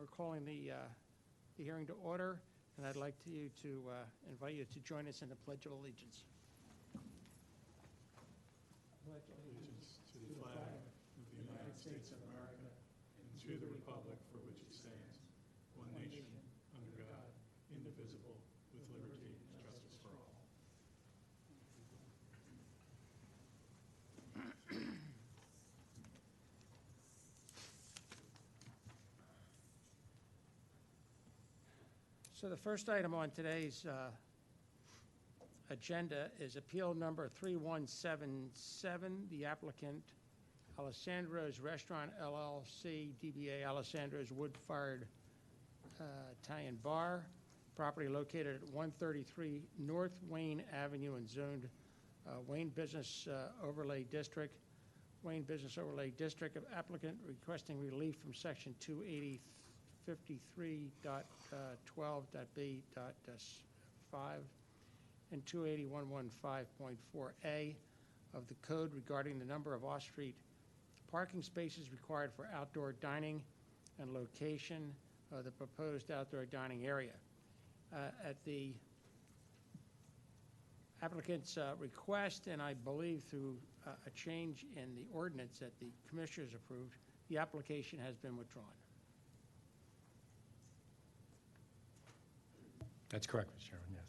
We're calling the hearing to order, and I'd like to invite you to join us in the Pledge of Allegiance. Pledge allegiance to the flag of the United States of America and to the republic for which it stands, one nation, under God, indivisible, with liberty and justice for all. So the first item on today's agenda is appeal number 3177, the applicant Alessandro's Restaurant LLC, DBA Alessandro's Wood-Fired Italian Bar, property located at 133 North Wayne Avenue and zoned Wayne Business Overlay District. Wayne Business Overlay District, of applicant requesting relief from section 28053.12.b.5 and 28115.4a of the code regarding the number of off-street parking spaces required for outdoor dining and location of the proposed outdoor dining area. At the applicant's request, and I believe through a change in the ordinance that the commissioners approved, the application has been withdrawn. That's correct, Mr. Chairman, yes.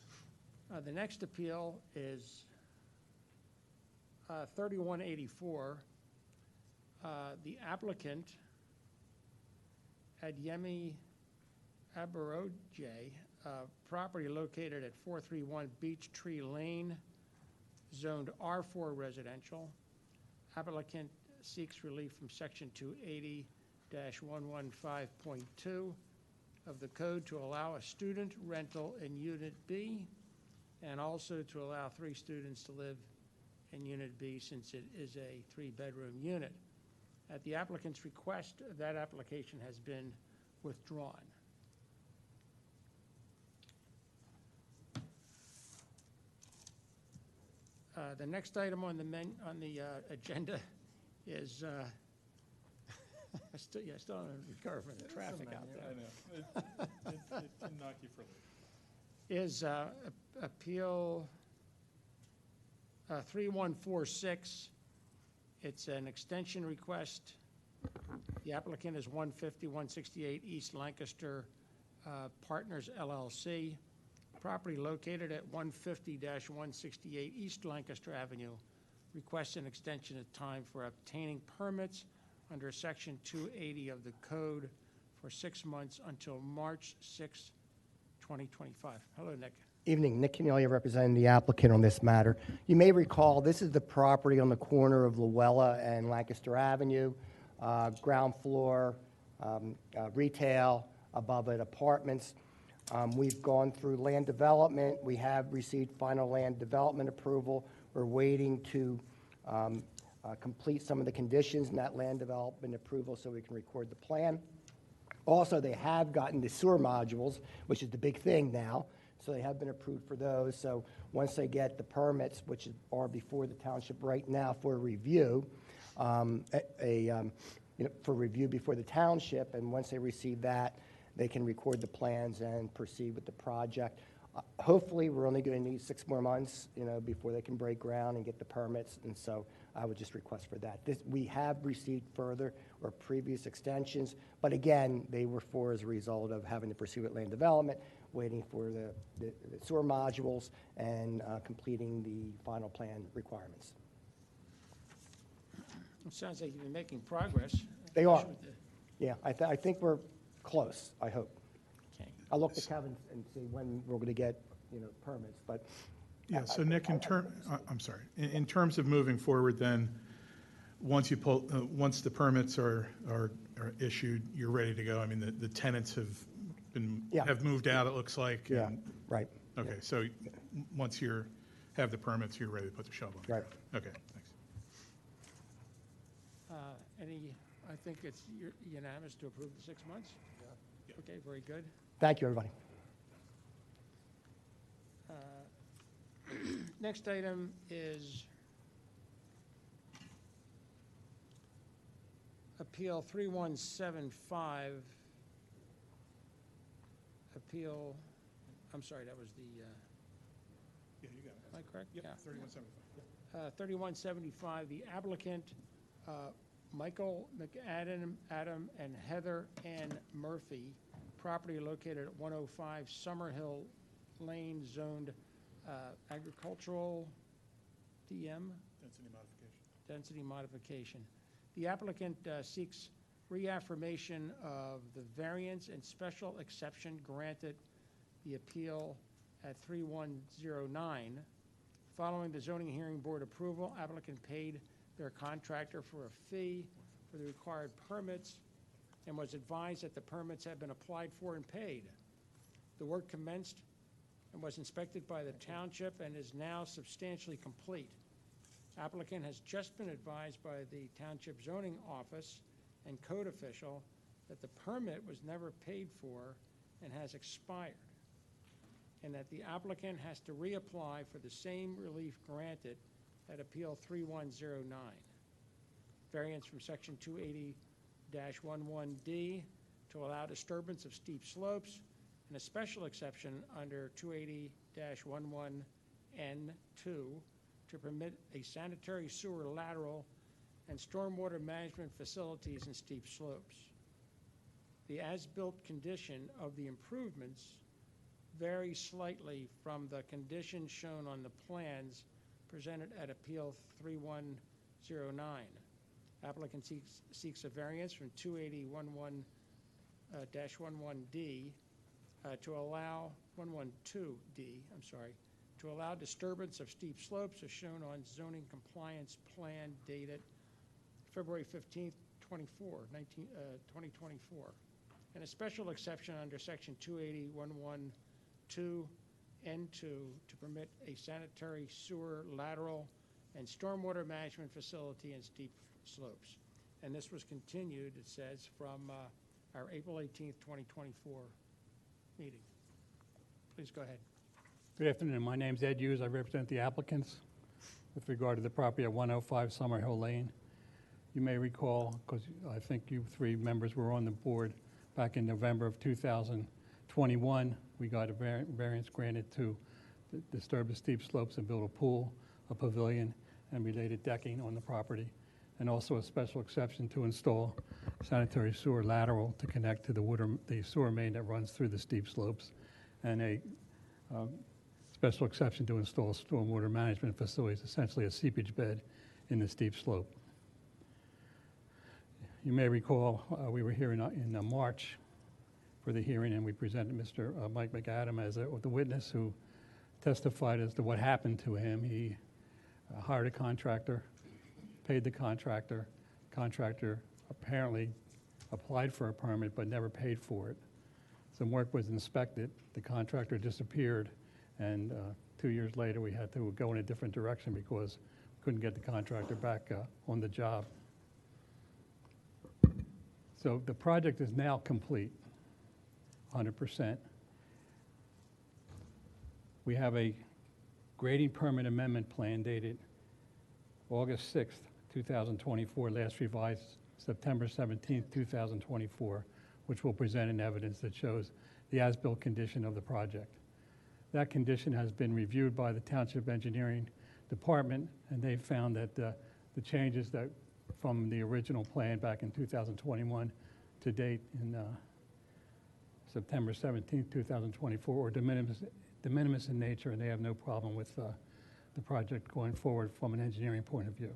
The next appeal is 3184. The applicant, Adyemi Abaroje, property located at 431 Beech Tree Lane, zoned R4 residential. Applicant seeks relief from section 280-115.2 of the code to allow a student rental in Unit B and also to allow 3 students to live in Unit B since it is a 3-bedroom unit. At the applicant's request, that application has been withdrawn. The next item on the agenda is still on recover from the traffic out there. I know. It can knock you for a loop. Is appeal 3146. It's an extension request. The applicant is 150-168 East Lancaster Partners LLC. Property located at 150-168 East Lancaster Avenue. Requests an extension of time for obtaining permits under section 280 of the code for 6 months until March 6, 2025. Hello, Nick. Evening, Nick Cagnelia representing the applicant on this matter. You may recall this is the property on the corner of Luella and Lancaster Avenue, ground floor, retail, above it apartments. We've gone through land development. We have received final land development approval. We're waiting to complete some of the conditions in that land development approval so we can record the plan. Also, they have gotten the sewer modules, which is the big thing now. So they have been approved for those. So once they get the permits, which are before the township right now for review, for review before the township, and once they receive that, they can record the plans and proceed with the project. Hopefully, we're only going to need 6 more months, before they can break ground and get the permits. And so I would just request for that. We have received further or previous extensions, but again, they were as a result of having to pursue with land development, waiting for the sewer modules, and completing the final plan requirements. It sounds like you've been making progress. They are. Yeah, I think we're close, I hope. Okay. I'll look to Kevin and see when we're going to get, permits, but. Yeah, so Nick, I'm sorry. In terms of moving forward then, once the permits are issued, you're ready to go. I mean, the tenants have moved out, it looks like. Yeah, right. Okay, so once you have the permits, you're ready to put the shovel in. Right. Okay, thanks. I think it's unanimous to approve the 6 months? Yeah. Okay, very good. Thank you, everybody. Next item is Appeal 3175, appeal, I'm sorry, that was the, Yeah, you got it. am I correct? Yep, Yeah. 3175. 3175, the applicant, Michael McAdam, Adam, and Heather Ann Murphy, property located at 105 Summerhill Lane, zoned agricultural DM, Density modification. density modification. The applicant seeks reaffirmation of the variance and special exception granted the appeal at 3109. Following the zoning hearing board approval, applicant paid their contractor for a fee for the required permits and was advised that the permits had been applied for and paid. The work commenced and was inspected by the township and is now substantially complete. Applicant has just been advised by the township zoning office and code official that the permit was never paid for and has expired, and that the applicant has to reapply for the same relief granted at Appeal 3109. Variance from Section 280-11D to allow disturbance of steep slopes, and a special exception under 280-11N2 to permit a sanitary sewer lateral and stormwater management facilities in steep slopes. The as-built condition of the improvements varies slightly from the conditions shown on the plans presented at Appeal 3109. Applicant seeks a variance from 280-11-11D to allow 112D, to allow disturbance of steep slopes as shown on zoning compliance plan dated February 15th, 2024, and a special exception under Section 280-112N2 to permit a sanitary sewer lateral and stormwater management facility in steep slopes. And this was continued, it says, from our April 18th, 2024 meeting. Please go ahead. Good afternoon. My name's Ed Hughes. I represent the applicants with regard to the property at 105 Summerhill Lane. You may recall, because I think you three members were on the board back in November of 2021, we got a variance granted to disturb the steep slopes and build a pool, a pavilion, and related decking on the property, and also a special exception to install sanitary sewer lateral to connect to the sewer main that runs through the steep slopes, and a special exception to install stormwater management facilities, essentially a seepage bed in the steep slope. You may recall we were here in March for the hearing, and we presented Mr. Mike McAdam as the witness who testified as to what happened to him. He hired a contractor, paid the contractor. Contractor apparently applied for a permit but never paid for it. Some work was inspected. The contractor disappeared, and 2 years later we had to go in a different direction because we couldn't get the contractor back on the job. So the project is now complete, 100%. We have a grading permit amendment plan dated August 6th, 2024, last revised September 17th, 2024, which will present an evidence that shows the as-built condition of the project. That condition has been reviewed by the Township Engineering Department, and they found that the changes that from the original plan back in 2021 to date in September 17th, 2024, are de minimis in nature, and they have no problem with the project going forward from an engineering point of view.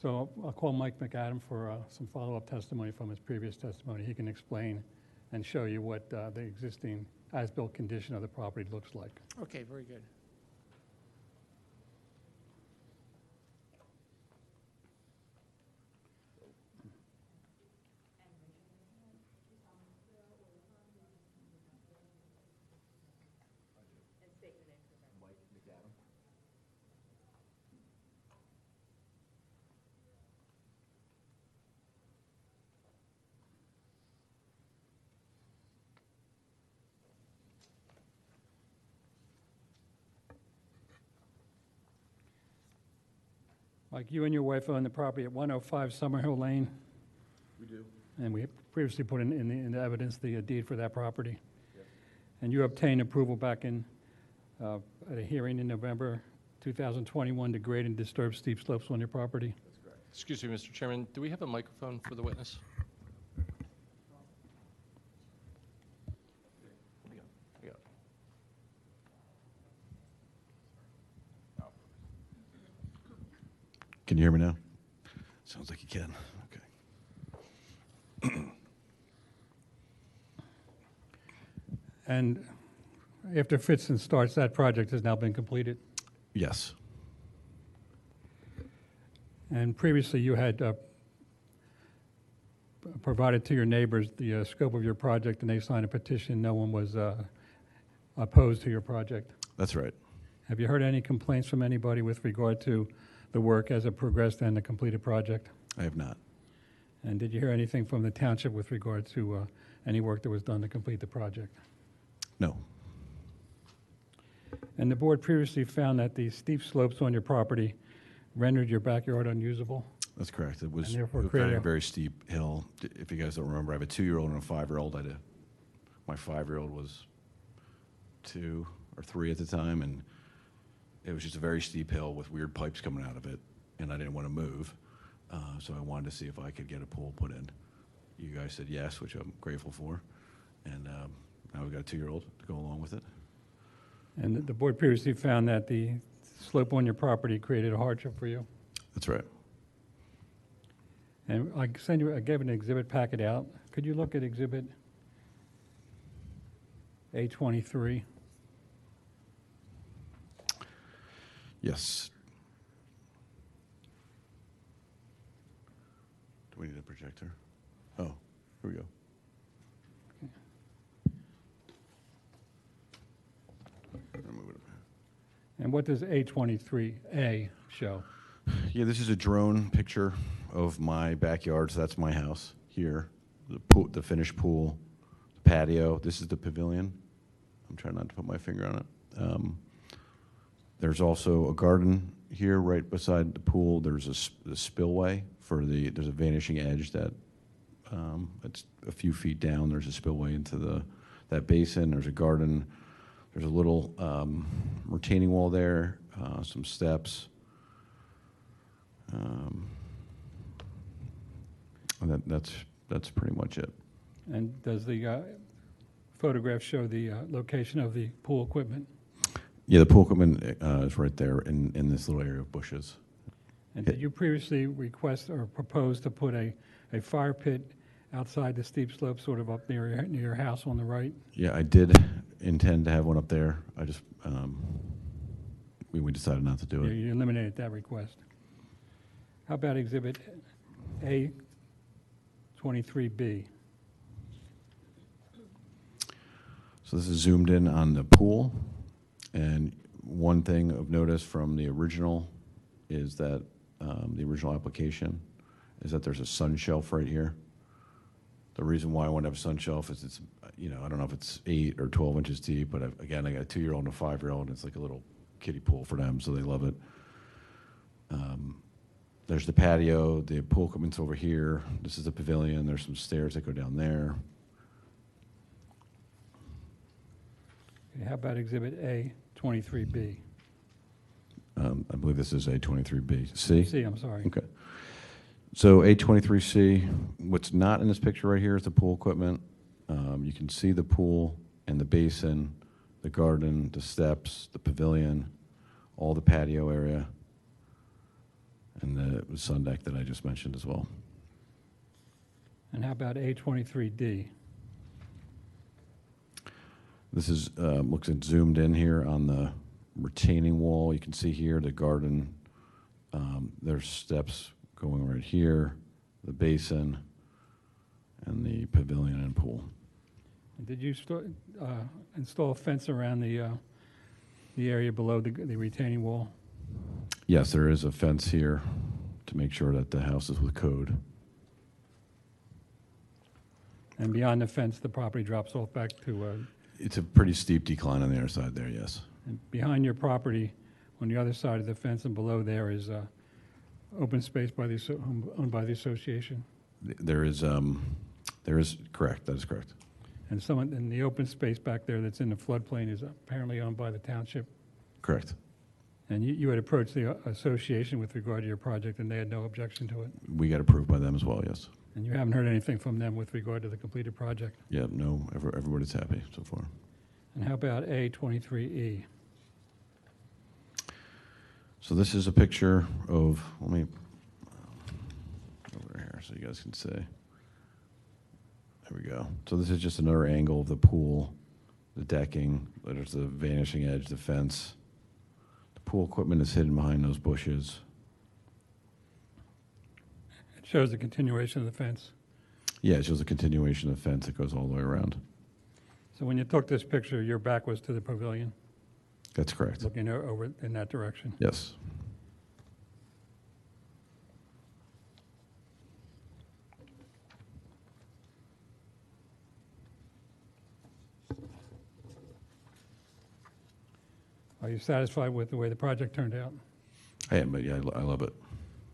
So I'll call Mike McAdam for some follow-up testimony from his previous testimony. He can explain and show you what the existing as-built condition of the property looks like. Okay, very good. Mike, you and your wife own the property at 105 Summerhill Lane, We do. And we previously put in the evidence the deed for that property. And you obtained approval back in, at a hearing in November 2021 to grade and disturb steep slopes on your property. Excuse me, Mr. Chairman, do we have a microphone for the witness? Yeah. Can you hear me now? Sounds like you can. Okay. And after fits and starts, that project has now been completed. Yes. And previously, you had provided to your neighbors the scope of your project, and they signed a petition. No one was opposed to your project. That's right. Have you heard any complaints from anybody with regard to the work as it progressed and the completed project? I have not. And did you hear anything from the township with regard to any work that was done to complete the project? No. And the board previously found that the steep slopes on your property rendered your backyard unusable? That's correct. It was And therefore a create very, a- very steep hill. If you guys don't remember, I have a 2-year-old and a 5-year-old. My 5-year-old was 2 or 3 at the time, and it was just a very steep hill with weird pipes coming out of it, and I didn't want to move. So I wanted to see if I could get a pool put in. You guys said yes, which I'm grateful for. And now we've got a 2-year-old to go along with it. And the board previously found that the slope on your property created a hardship for you? That's right. And I gave an exhibit packet out. Could you look at exhibit A23? Yes. Do we need a projector? Oh, here we go. I'll move it up. And what does A23A show? Yeah, this is a drone picture of my backyard. So that's my house here. The pool, the finished pool, the patio. This is the pavilion. I'm trying not to put my finger on it. There's also a garden here right beside the pool. There's a spillway for there's a vanishing edge that it's a few feet down. There's a spillway into that basin. There's a garden. There's a little retaining wall there, some steps. And that's pretty much it. And does the photograph show the location of the pool equipment? Yeah, the pool equipment is right there in this little area of bushes. And did you previously request or propose to put a fire pit outside the steep slope, sort of up near your house on the right? Yeah, I did intend to have one up there. I just we decided not to do it. You eliminated that request. How about exhibit A23B? So this is zoomed in on the pool, and one thing of notice from the original is that the original application is that there's a sun shelf right here. The reason why I want to have a sun shelf is it's, I don't know if it's 8 or 12 inches deep, but again, I got a 2-year-old and a 5-year-old, and it's like a little kiddie pool for them, so they love it. There's the patio, the pool equipment's over here. This is the pavilion. There's some stairs that go down there. Okay, how about exhibit A23B? I believe this is A23B. C? C, I'm sorry. Okay. So A23C, what's not in this picture right here is the pool equipment. You can see the pool and the basin, the garden, the steps, the pavilion, all the patio area, and the sun deck that I just mentioned as well. And how about A23D? This is looks at zoomed in here on the retaining wall. You can see here the garden. There's steps going right here, the basin, and the pavilion and pool. And did you install a fence around the area below the retaining wall? Yes, there is a fence here to make sure that the house is with code. And beyond the fence, the property drops off back to, It's a pretty steep decline on the other side there, yes. and behind your property, on the other side of the fence and below there is open space owned by the association. There is There is, correct, that is correct. And the open space back there that's in the floodplain is apparently owned by the township. Correct. And you had approached the association with regard to your project, and they had no objection to it? We got approved by them as well, yes. And you haven't heard anything from them with regard to the completed project? Yeah, no, everybody's happy so far. And how about A23E? So this is a picture of, let me, over here so you guys can see. There we go. So this is just another angle of the pool, the decking, there's the vanishing edge, the fence. The pool equipment is hidden behind those bushes. It shows the continuation of the fence. Yeah, it shows a continuation of the fence that goes all the way around. So when you took this picture, your back was to the pavilion, That's correct. looking over in that direction? Yes. Are you satisfied with the way the project turned out? I am, but yeah, I love it.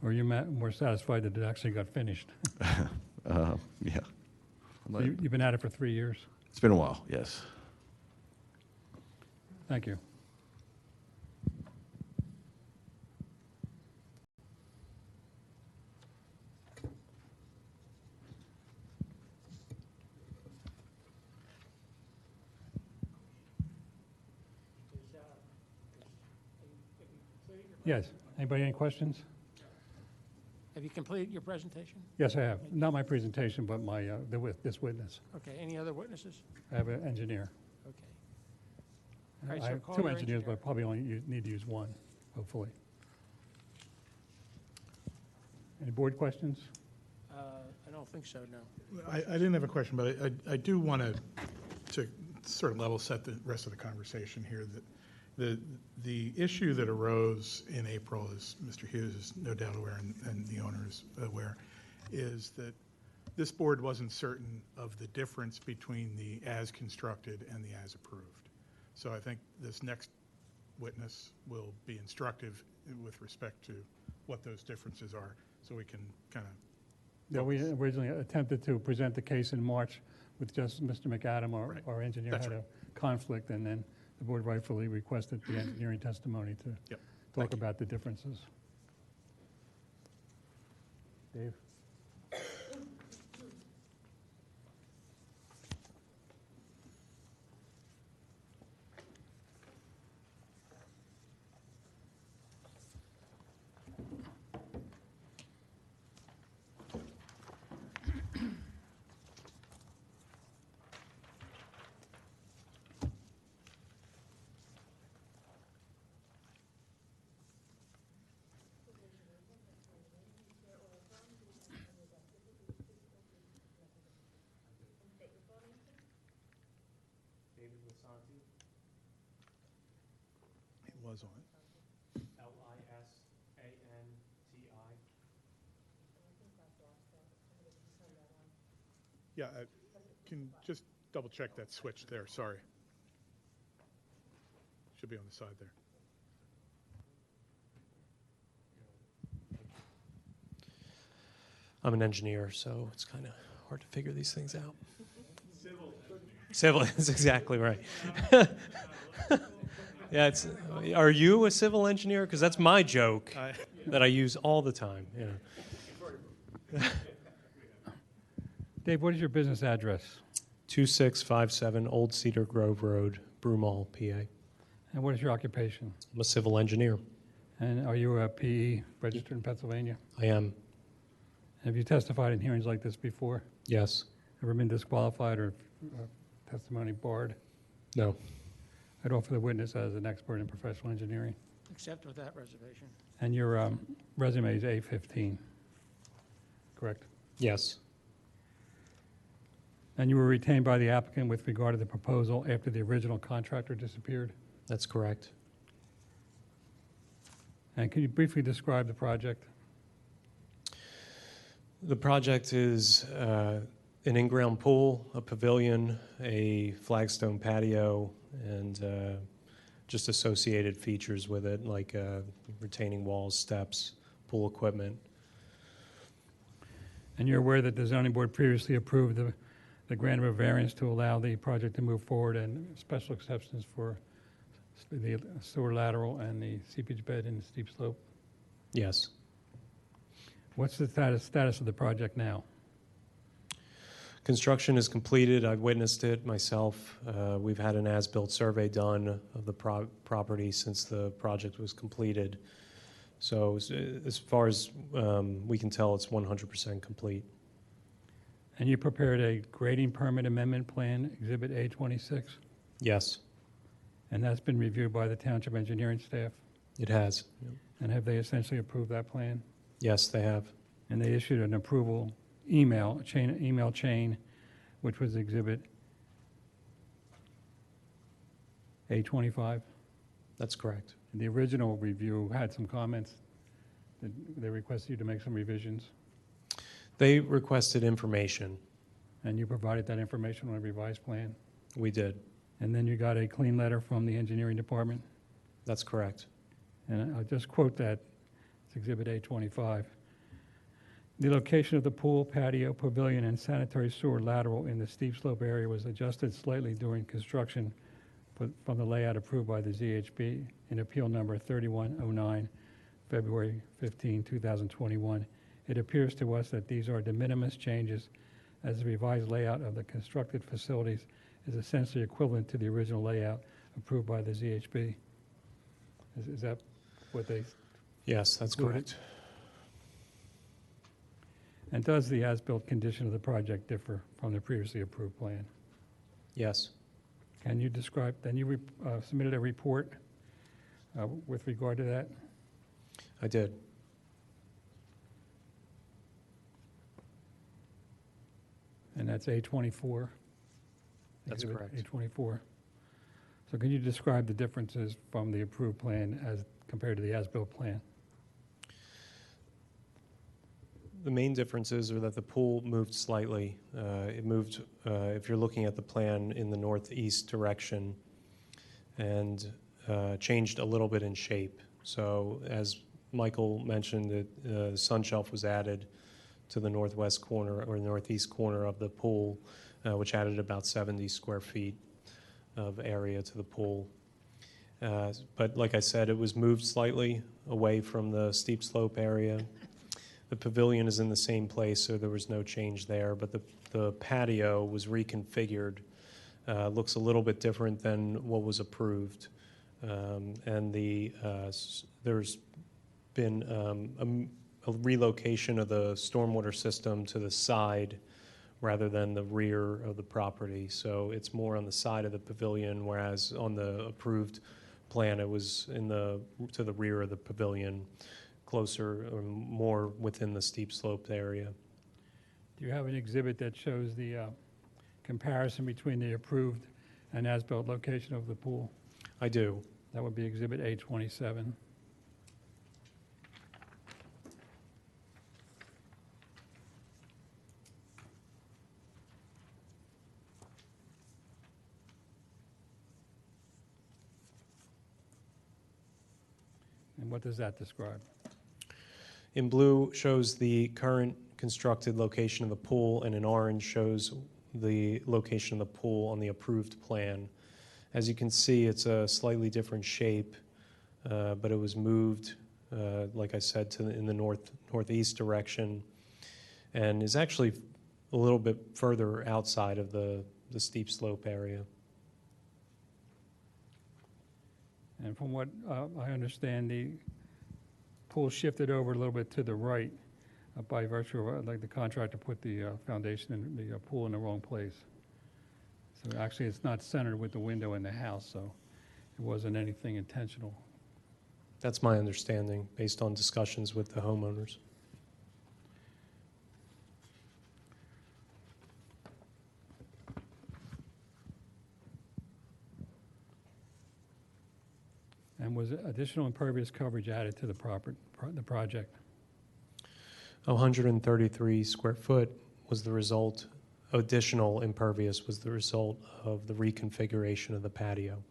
Or are you more satisfied that it actually got finished? Yeah. You've been at it for 3 years? It's been a while, yes. Thank you. Yes. Anybody any questions? Have you completed your presentation? Yes, I have. Not my presentation, but this witness. Okay, any other witnesses? I have an engineer. Okay. All right, I so have call two your engineers, but I engineer. probably only need to use one, hopefully. Any board questions? I don't think so, no. I didn't have a question, but I do want to sort of level set the rest of the conversation here. That the issue that arose in April, as Mr. Hughes is no doubt aware and the owner is aware, is that this board wasn't certain of the difference between the as constructed and the as approved. So I think this next witness will be instructive with respect to what those differences are, so we can kind of. Yeah, we originally attempted to present the case in March with just Mr. McAdam, Right. our engineer, That's had right. a conflict, and then the board rightfully requested the engineering testimony to Yep. talk about the differences. Dave? It was on. Lisanti. Yeah, can just double check that switch there, sorry. Should be on the side there. I'm an engineer, so it's kind of hard to figure these things out. Civil is exactly right. Yeah, are you a civil engineer? Because that's my joke that I use all the time. Yeah. Dave, what is your business address? 2657 Old Cedar Grove Road, Broomall, PA. And what is your occupation? I'm a civil engineer. And are you a PE registered in Pennsylvania? I am. Have you testified in hearings like this before? Yes. Ever been disqualified or testimony barred? No. I'd offer the witness as an expert in professional engineering. Except with that reservation. And your resume is A15, correct? Yes. And you were retained by the applicant with regard to the proposal after the original contractor disappeared? That's correct. And can you briefly describe the project? The project is an in-ground pool, a pavilion, a flagstone patio, and just associated features with it, like retaining walls, steps, pool equipment. And you're aware that the zoning board previously approved the grant of a variance to allow the project to move forward and special exceptions for the sewer lateral and the seepage bed and the steep slope? Yes. What's the status of the project now? Construction is completed. I've witnessed it myself. We've had an as-built survey done of the property since the project was completed. So as far as we can tell, it's 100% complete. And you prepared a grading permit amendment plan, Exhibit A26, Yes, and that's been reviewed by the township engineering staff? it has. And have they essentially approved that plan? Yes, they have. And they issued an approval email chain, which was Exhibit A25? That's correct. The original review had some comments. They requested you to make some revisions, They requested information. and you provided that information on a revised plan. We did. And then you got a clean letter from the engineering department. That's correct. And I'll just quote that. It's Exhibit A25. The location of the pool, patio, pavilion, and sanitary sewer lateral in the steep slope area was adjusted slightly during construction from the layout approved by the ZHB in Appeal Number 3109, February 15, 2021. It appears to us that these are de minimis changes, as the revised layout of the constructed facilities is essentially equivalent to the original layout approved by the ZHB. Is that what they... Yes, that's Included. correct. And does the as-built condition of the project differ from the previously approved plan? Yes. Can you describe, then you submitted a report with regard to that? I did. And that's A24? That's Exhibit correct. A24. So can you describe the differences from the approved plan as compared to the as-built plan? The main differences are that the pool moved slightly. It moved, if you're looking at the plan, in the northeast direction, and changed a little bit in shape. So as Michael mentioned, the sun shelf was added to the northwest corner or northeast corner of the pool, which added about 70 square feet of area to the pool. But like I said, it was moved slightly away from the steep slope area. The pavilion is in the same place, so there was no change there, but the patio was reconfigured. Looks a little bit different than what was approved. And there's been a relocation of the stormwater system to the side rather than the rear of the property. So it's more on the side of the pavilion, whereas on the approved plan, it was to the rear of the pavilion, closer or more within the steep slope area. Do you have an exhibit that shows the comparison between the approved and as-built location of the pool? I do. That would be Exhibit A27. And what does that describe? In blue shows the current constructed location of the pool, and in orange shows the location of the pool on the approved plan. As you can see, it's a slightly different shape, but it was moved, like I said, in the northeast direction, and is actually a little bit further outside of the steep slope area. And from what I understand, the pool shifted over a little bit to the right by virtue of, like, the contractor put the foundation and the pool in the wrong place. So actually, it's not centered with the window in the house, so it wasn't anything intentional. That's my understanding, based on discussions with the homeowners. And was additional impervious coverage added to the project? 133 square foot was the result, additional impervious was the result of the reconfiguration of the patio.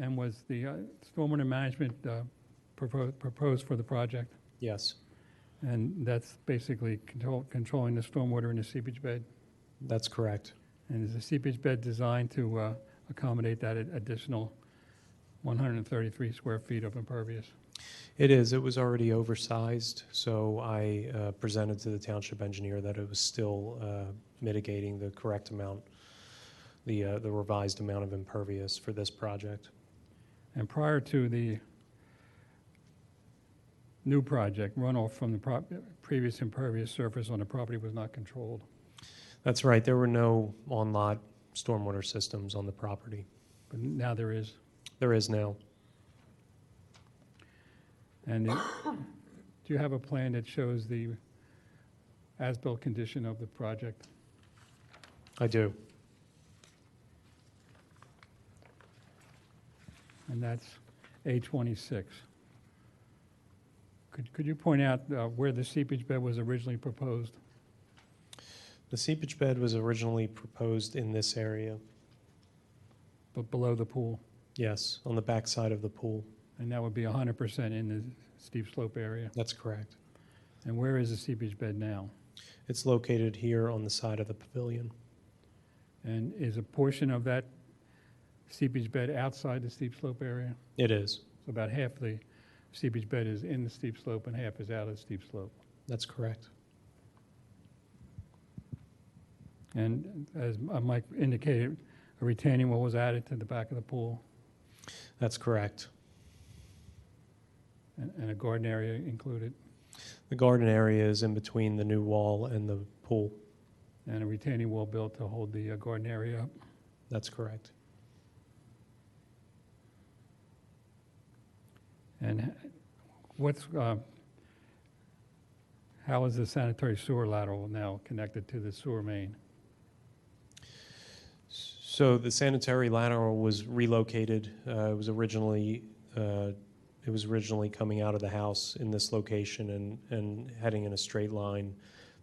And was the stormwater management proposed for the project? Yes, And that's basically controlling the stormwater in the seepage bed? That's correct. And is the seepage bed designed to accommodate that additional 133 square feet of impervious? It is. It was already oversized, so I presented to the township engineer that it was still mitigating the correct amount, the revised amount of impervious for this project. And prior to the new project, runoff from the previous impervious surface on the property was not controlled. That's right. There were no on-lot stormwater systems on the property. But now there is. There is now. And do you have a plan that shows the as-built condition of the project? I do. And that's A26. Could you point out where the seepage bed was originally proposed? The seepage bed was originally proposed in this area. But below the pool? Yes, on the back side of the pool. And that would be 100% in the steep slope area? That's correct. And where is the seepage bed now? It's located here on the side of the pavilion. And is a portion of that seepage bed outside the steep slope area? It is. So about half the seepage bed is in the steep slope and half is out of the steep slope. That's correct. And as Mike indicated, a retaining wall was added to the back of the pool That's correct. and a garden area included, The garden area is in between the new wall and the pool. and a retaining wall built to hold the garden area up. That's correct. And how is the sanitary sewer lateral now connected to the sewer main? So the sanitary lateral was relocated. It was originally coming out of the house in this location and heading in a straight line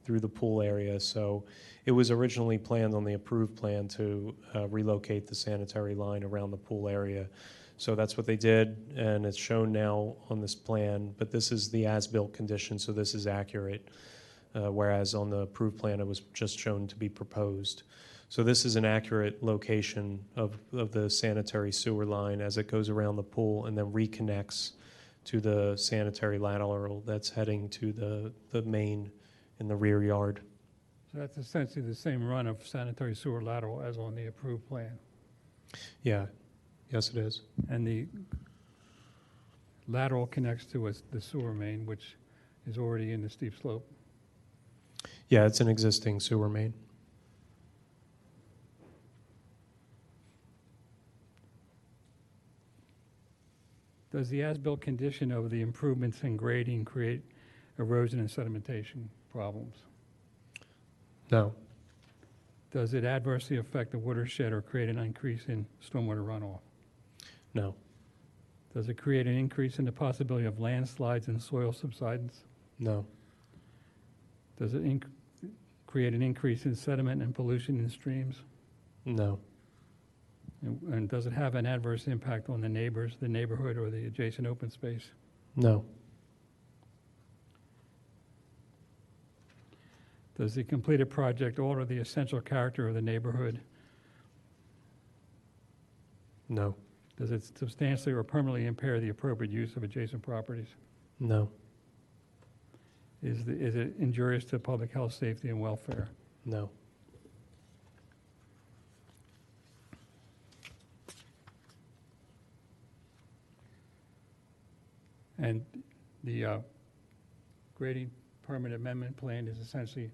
through the pool area. So it was originally planned on the approved plan to relocate the sanitary line around the pool area. So that's what they did, and it's shown now on this plan. But this is the as-built condition, so this is accurate. Whereas on the approved plan, it was just shown to be proposed. So this is an accurate location of the sanitary sewer line as it goes around the pool and then reconnects to the sanitary lateral that's heading to the main in the rear yard. So that's essentially the same run of sanitary sewer lateral as on the approved plan. Yeah, yes it is. And the lateral connects to the sewer main, which is already in the steep slope. Yeah, it's an existing sewer main. Does the as-built condition of the improvements in grading create erosion and sedimentation problems? No, Does it adversely affect the watershed or create an increase in stormwater runoff? no, Does it create an increase in the possibility of landslides and soil subsidence? no, Does it create an increase in sediment and pollution in streams? no, And does it have an adverse impact on the neighbors, the neighborhood, or the adjacent open space? no, Does the completed project alter the essential character of the neighborhood? no, Does it substantially or permanently impair the appropriate use of adjacent properties? no, Is it injurious to public health, safety, and welfare? no. And the grading permit amendment plan is essentially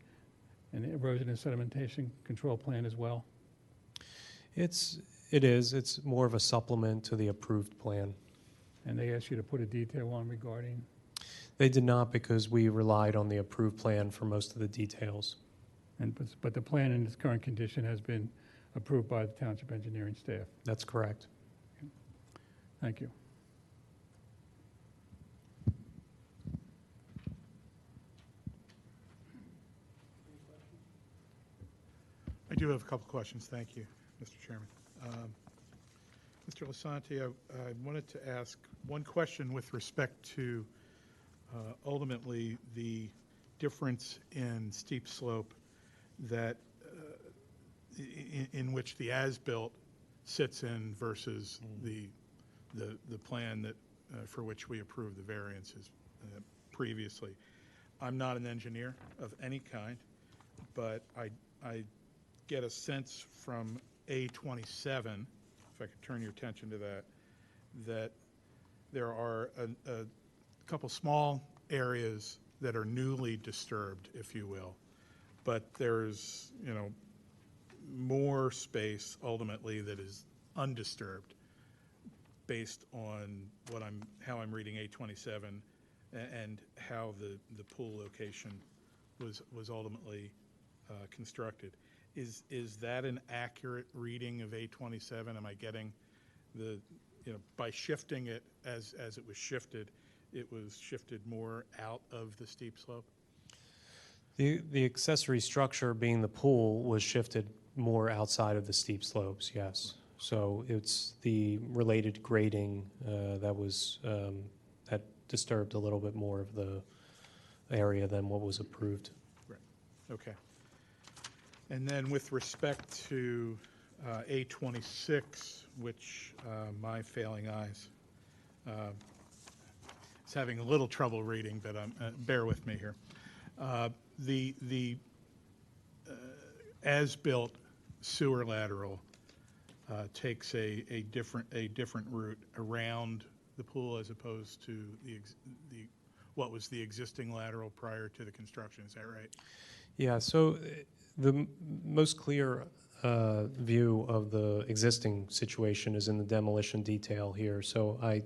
an erosion and sedimentation control plan as well? It is. It's more of a supplement to the approved plan. And they asked you to put a detail on regarding, They did not because we relied on the approved plan for most of the details. but the plan in its current condition has been approved by the township engineering staff. That's correct. Thank you. I do have a couple questions. Thank you, Mr. Chairman. Mr. Lasanti, I wanted to ask one question with respect to ultimately the difference in steep slope that, in which the as-built sits in versus the plan that, for which we approved the variances previously. I'm not an engineer of any kind, but I get a sense from A27, if I could turn your attention to that, that there are a couple small areas that are newly disturbed, if you will, but there's, more space ultimately that is undisturbed based on how I'm reading A27 and how the pool location was ultimately constructed. Is that an accurate reading of A27? Am I getting by shifting it as it was shifted more out of the steep slope? The accessory structure being the pool was shifted more outside of the steep slopes, yes. So it's the related grading that disturbed a little bit more of the area than what was approved. Right. Okay. And then with respect to A26, which my failing eyes is having a little trouble reading, but bear with me here. The as-built sewer lateral takes a different route around the pool as opposed to what was the existing lateral prior to the construction. Is that right? Yeah, so the most clear view of the existing situation is in the demolition detail here. So I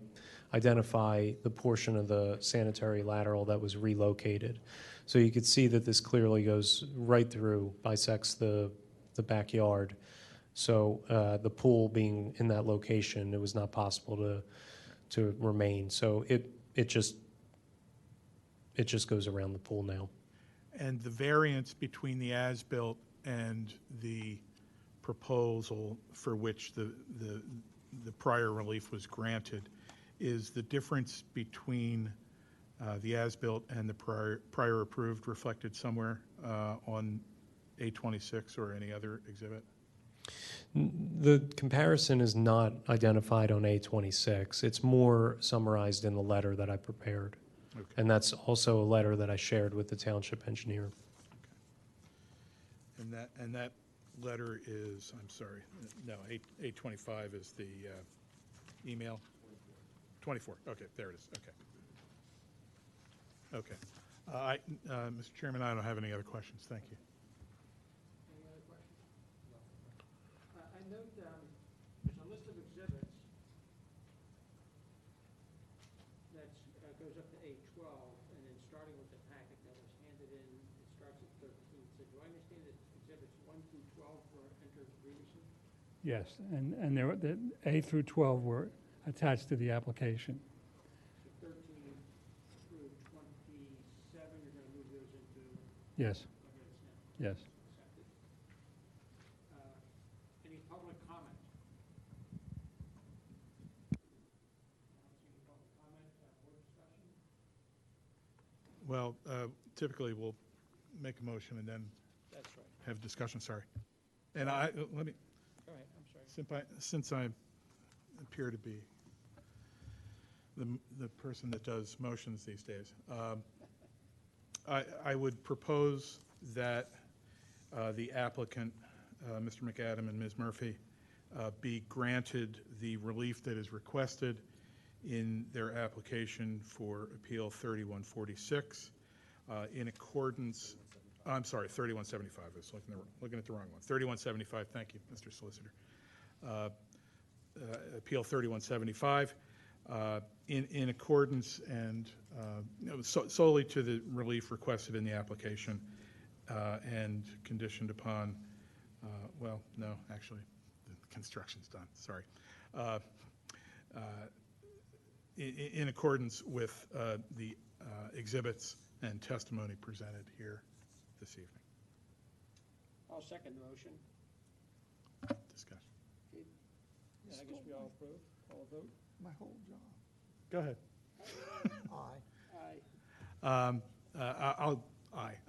identify the portion of the sanitary lateral that was relocated. So you could see that this clearly goes right through, bisects the backyard. So the pool being in that location, it was not possible to remain. So it just goes around the pool now. And the variance between the as-built and the proposal for which the prior relief was granted is the difference between the as-built and the prior approved reflected somewhere on A26 or any other exhibit? The comparison is not identified on A26. It's more summarized in the letter that I prepared. Okay. And that's also a letter that I shared with the township engineer. Okay. And that letter is, I'm sorry, no, A25 is the email? 24. Okay, there it is. Okay. Okay. Mr. Chairman, I don't have any other questions. Thank you. Any other questions? I note there's a list of exhibits that goes up to A12, and then starting with the packet that was handed in, it starts at 13. So do I understand that exhibits 1 through 12 were entered previously? Yes, and the A through 12 were attached to the application. So 13 approved, 27, you're going to move those into Yes, exhibits now? yes. Accepted. Any public comment? I don't see any public comment. Board discussion? Well, typically we'll make a motion and then That's right. have discussion. Sorry. And let me, Go ahead, I'm sorry. since I appear to be the person that does motions these days, I would propose that the applicant, Mr. McAdam and Ms. Murphy, be granted the relief that is requested in their application for Appeal 3146 in accordance, I'm sorry, 3175. I was looking at the wrong one. 3175, thank you, Mr. Solicitor. Appeal 3175 in accordance and solely to the relief requested in the application and conditioned upon, well, no, actually, the construction's done, sorry. In accordance with the exhibits and testimony presented here this evening. I'll second the motion. Discussion. And I guess we all approve, all vote? Go ahead. Aye. I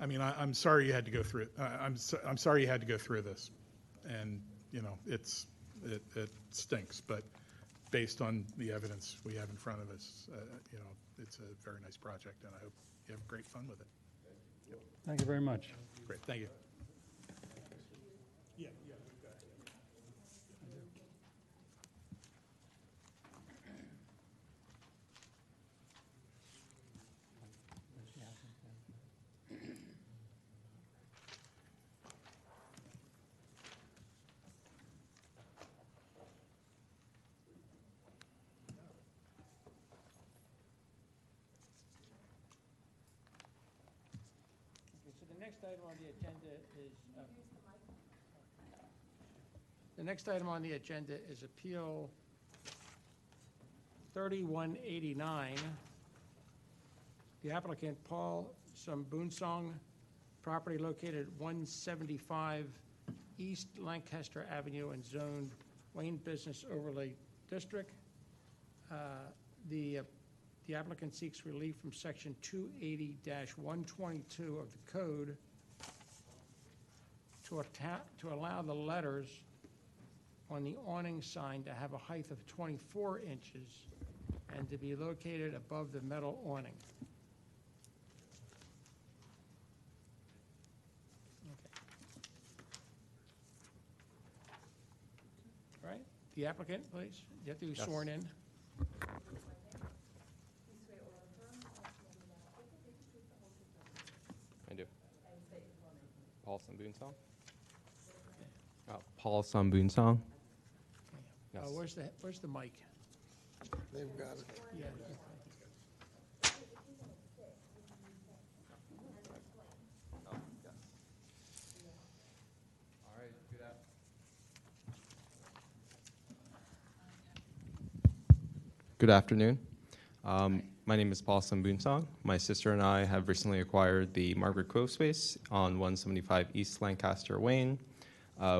mean, I'm sorry you had to go through it. I'm sorry you had to go through this. And, you know, it stinks, but based on the evidence we have in front of us, you know, it's a very nice project, and I hope you have great fun with it. Thank you very much. Great, thank you. So the next item on the agenda is, the next item on the agenda is Appeal 3189. The applicant, Paul Sambunsong, property located at 175 East Lancaster Avenue and zoned Wayne Business Overlay District. The applicant seeks relief from section 280-122 of the code to allow the letters on the awning sign to have a height of 24 inches and to be located above the metal awning. Okay. All right, the applicant, please. You have to be sworn in. I do. Paul Sambunsong? Paul Sambunsong? Yes. Where's the mic? They've got it. Yeah. All right, do that. Good afternoon. My name is Paul Sambunsong. My sister and I have recently acquired the Margaret Cove space on 175 East Lancaster Wayne.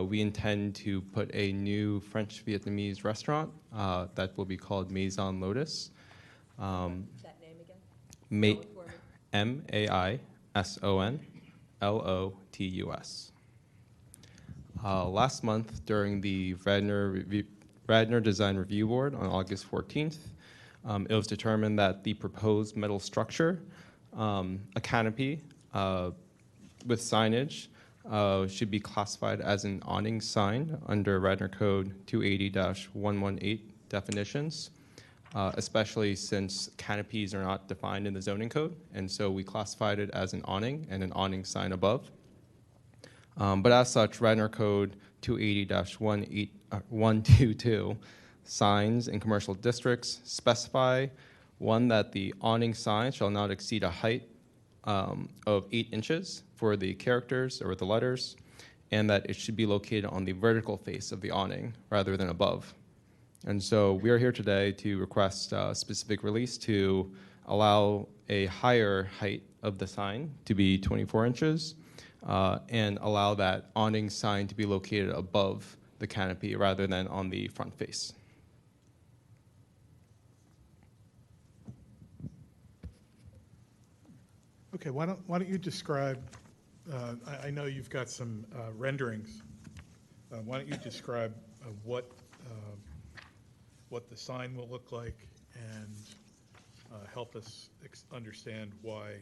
We intend to put a new French-Vietnamese restaurant that will be called Maison Lotus. That name again? Spell it for me. MAISONLOTUS. Last month, during the Radnor Design Review Board on August 14th, it was determined that the proposed metal structure, a canopy with signage, should be classified as an awning sign under Radnor Code 280-118 definitions, especially since canopies are not defined in the zoning code, and so we classified it as an awning and an awning sign above. But as such, Radnor Code 280-122 signs in commercial districts specify, one, that the awning sign shall not exceed a height of 8 inches for the characters or the letters, and that it should be located on the vertical face of the awning rather than above. And so we are here today to request specific release to allow a higher height of the sign to be 24 inches and allow that awning sign to be located above the canopy rather than on the front face. Okay, why don't you describe, I know you've got some renderings. Why don't you describe what the sign will look like and help us understand why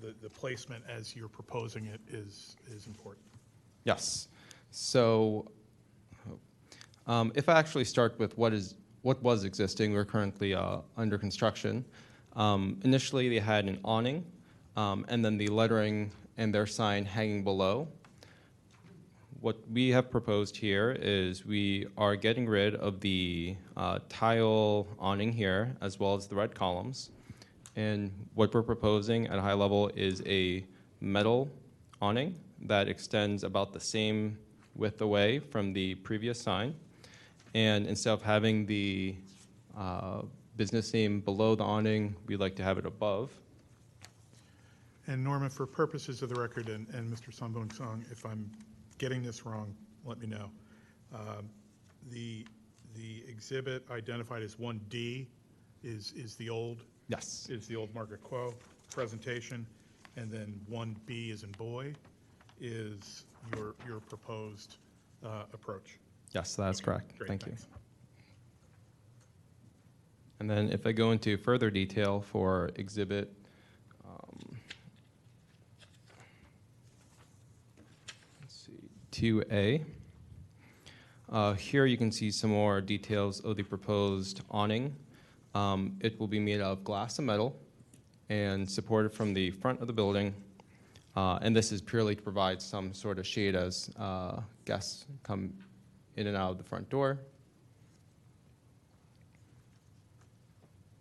the placement as you're proposing it is important. Yes. So if I actually start with what was existing, we're currently under construction. Initially, they had an awning, and then the lettering and their sign hanging below. What we have proposed here is we are getting rid of the tile awning here, as well as the red columns. And what we're proposing at a high level is a metal awning that extends about the same width away from the previous sign. And instead of having the business name below the awning, we'd like to have it above. And Norma, for purposes of the record, and Mr. Sambunsong, if I'm getting this wrong, let me know. The exhibit identified as 1D is the old Yes. is the old Margaret Quo presentation, and then 1B as in boy is your proposed approach. Yes, that's correct. Great, Thank you. thanks. And then if I go into further detail for exhibit, let's see, 2A. Here you can see some more details of the proposed awning. It will be made out of glass and metal and supported from the front of the building. And this is purely to provide some sort of shade as guests come in and out of the front door.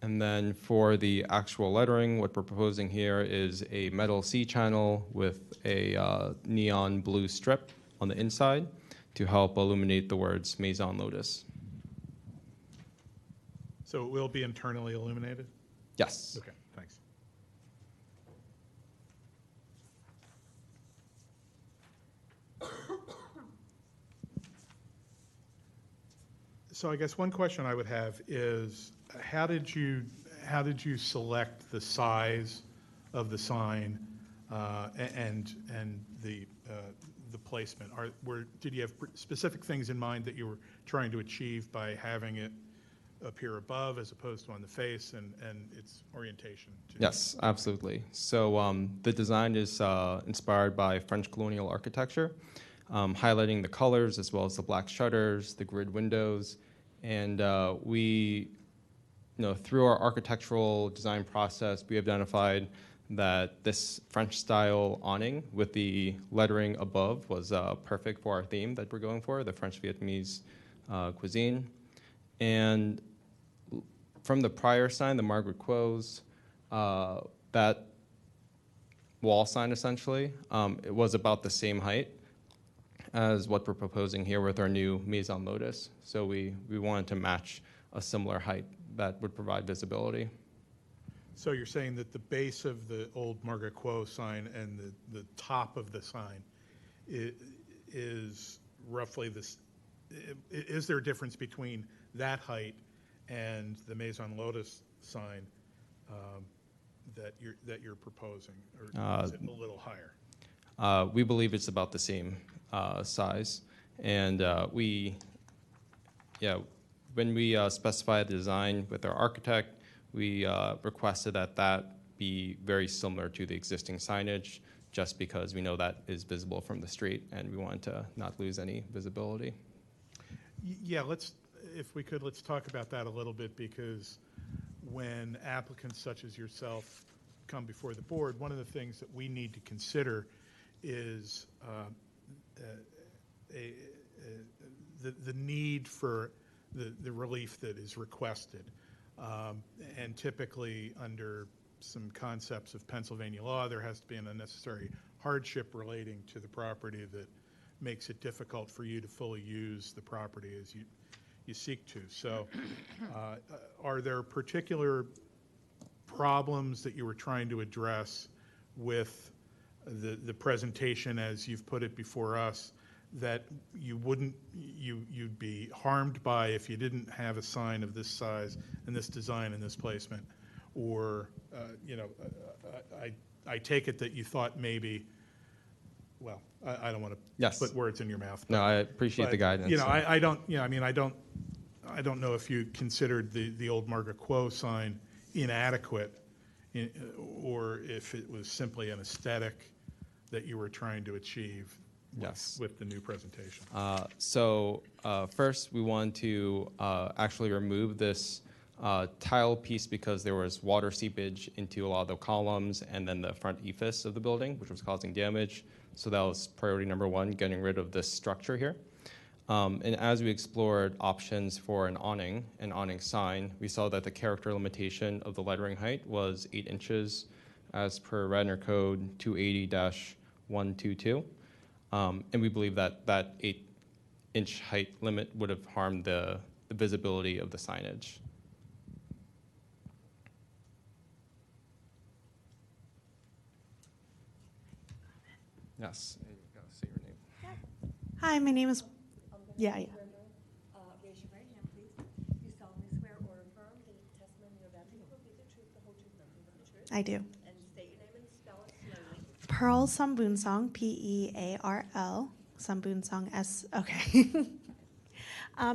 And then for the actual lettering, what we're proposing here is a metal C-channel with a neon blue strip on the inside to help illuminate the words Maison Lotus. So it will be internally illuminated? Yes. Okay, thanks. So I guess one question I would have is, how did you select the size of the sign and the placement? Did you have specific things in mind that you were trying to achieve by having it appear above as opposed to on the face and its orientation? Yes, absolutely. So the design is inspired by French colonial architecture, highlighting the colors as well as the black shutters, the grid windows, and we, through our architectural design process, we identified that this French-style awning with the lettering above was perfect for our theme that we're going for, the French-Vietnamese cuisine. And from the prior sign, the Margaret Quo's, that wall sign essentially, it was about the same height as what we're proposing here with our new Maison Lotus. So we wanted to match a similar height that would provide visibility. So you're saying that the base of the old Margaret Quo sign and the top of the sign is roughly this? Is there a difference between that height and the Maison Lotus sign that you're proposing, or is it a little higher? We believe it's about the same size, and when we specified the design with our architect, we requested that be very similar to the existing signage, just because we know that is visible from the street, and we wanted to not lose any visibility. Yeah, if we could, let's talk about that a little bit, because when applicants such as yourself come before the board, one of the things that we need to consider is the need for the relief that is requested. And typically, under some concepts of Pennsylvania law, there has to be an unnecessary hardship relating to the property that makes it difficult for you to fully use the property as you seek to. So are there particular problems that you were trying to address with the presentation as you've put it before us that you'd be harmed by if you didn't have a sign of this size and this design and this placement? Or, I take it that you thought maybe, well, I don't want to Yes. put words in your mouth. No, I appreciate the guidance. I don't know if you considered the old Margaret Quo sign inadequate, or if it was simply an aesthetic that you were trying to achieve Yes. with the new presentation. So first, we want to actually remove this tile piece because there was water seepage into a lot of the columns and then the front ephes of the building, which was causing damage. So that was priority number one, getting rid of this structure here. And as we explored options for an awning sign, we saw that the character limitation of the lettering height was 8 inches as per Radnor Code 280-122. And we believe that 8-inch height limit would have harmed the visibility of the signage. Yes. You gotta say your name. Hi, my name is, yeah. Raise your right hand, please. You solemnly swear or affirm the testimony you're about to give will be the truth, the whole I do. And state your name and spell it slowly. Pearl Sambunsong, Pearl, Sambunsong, S. Okay.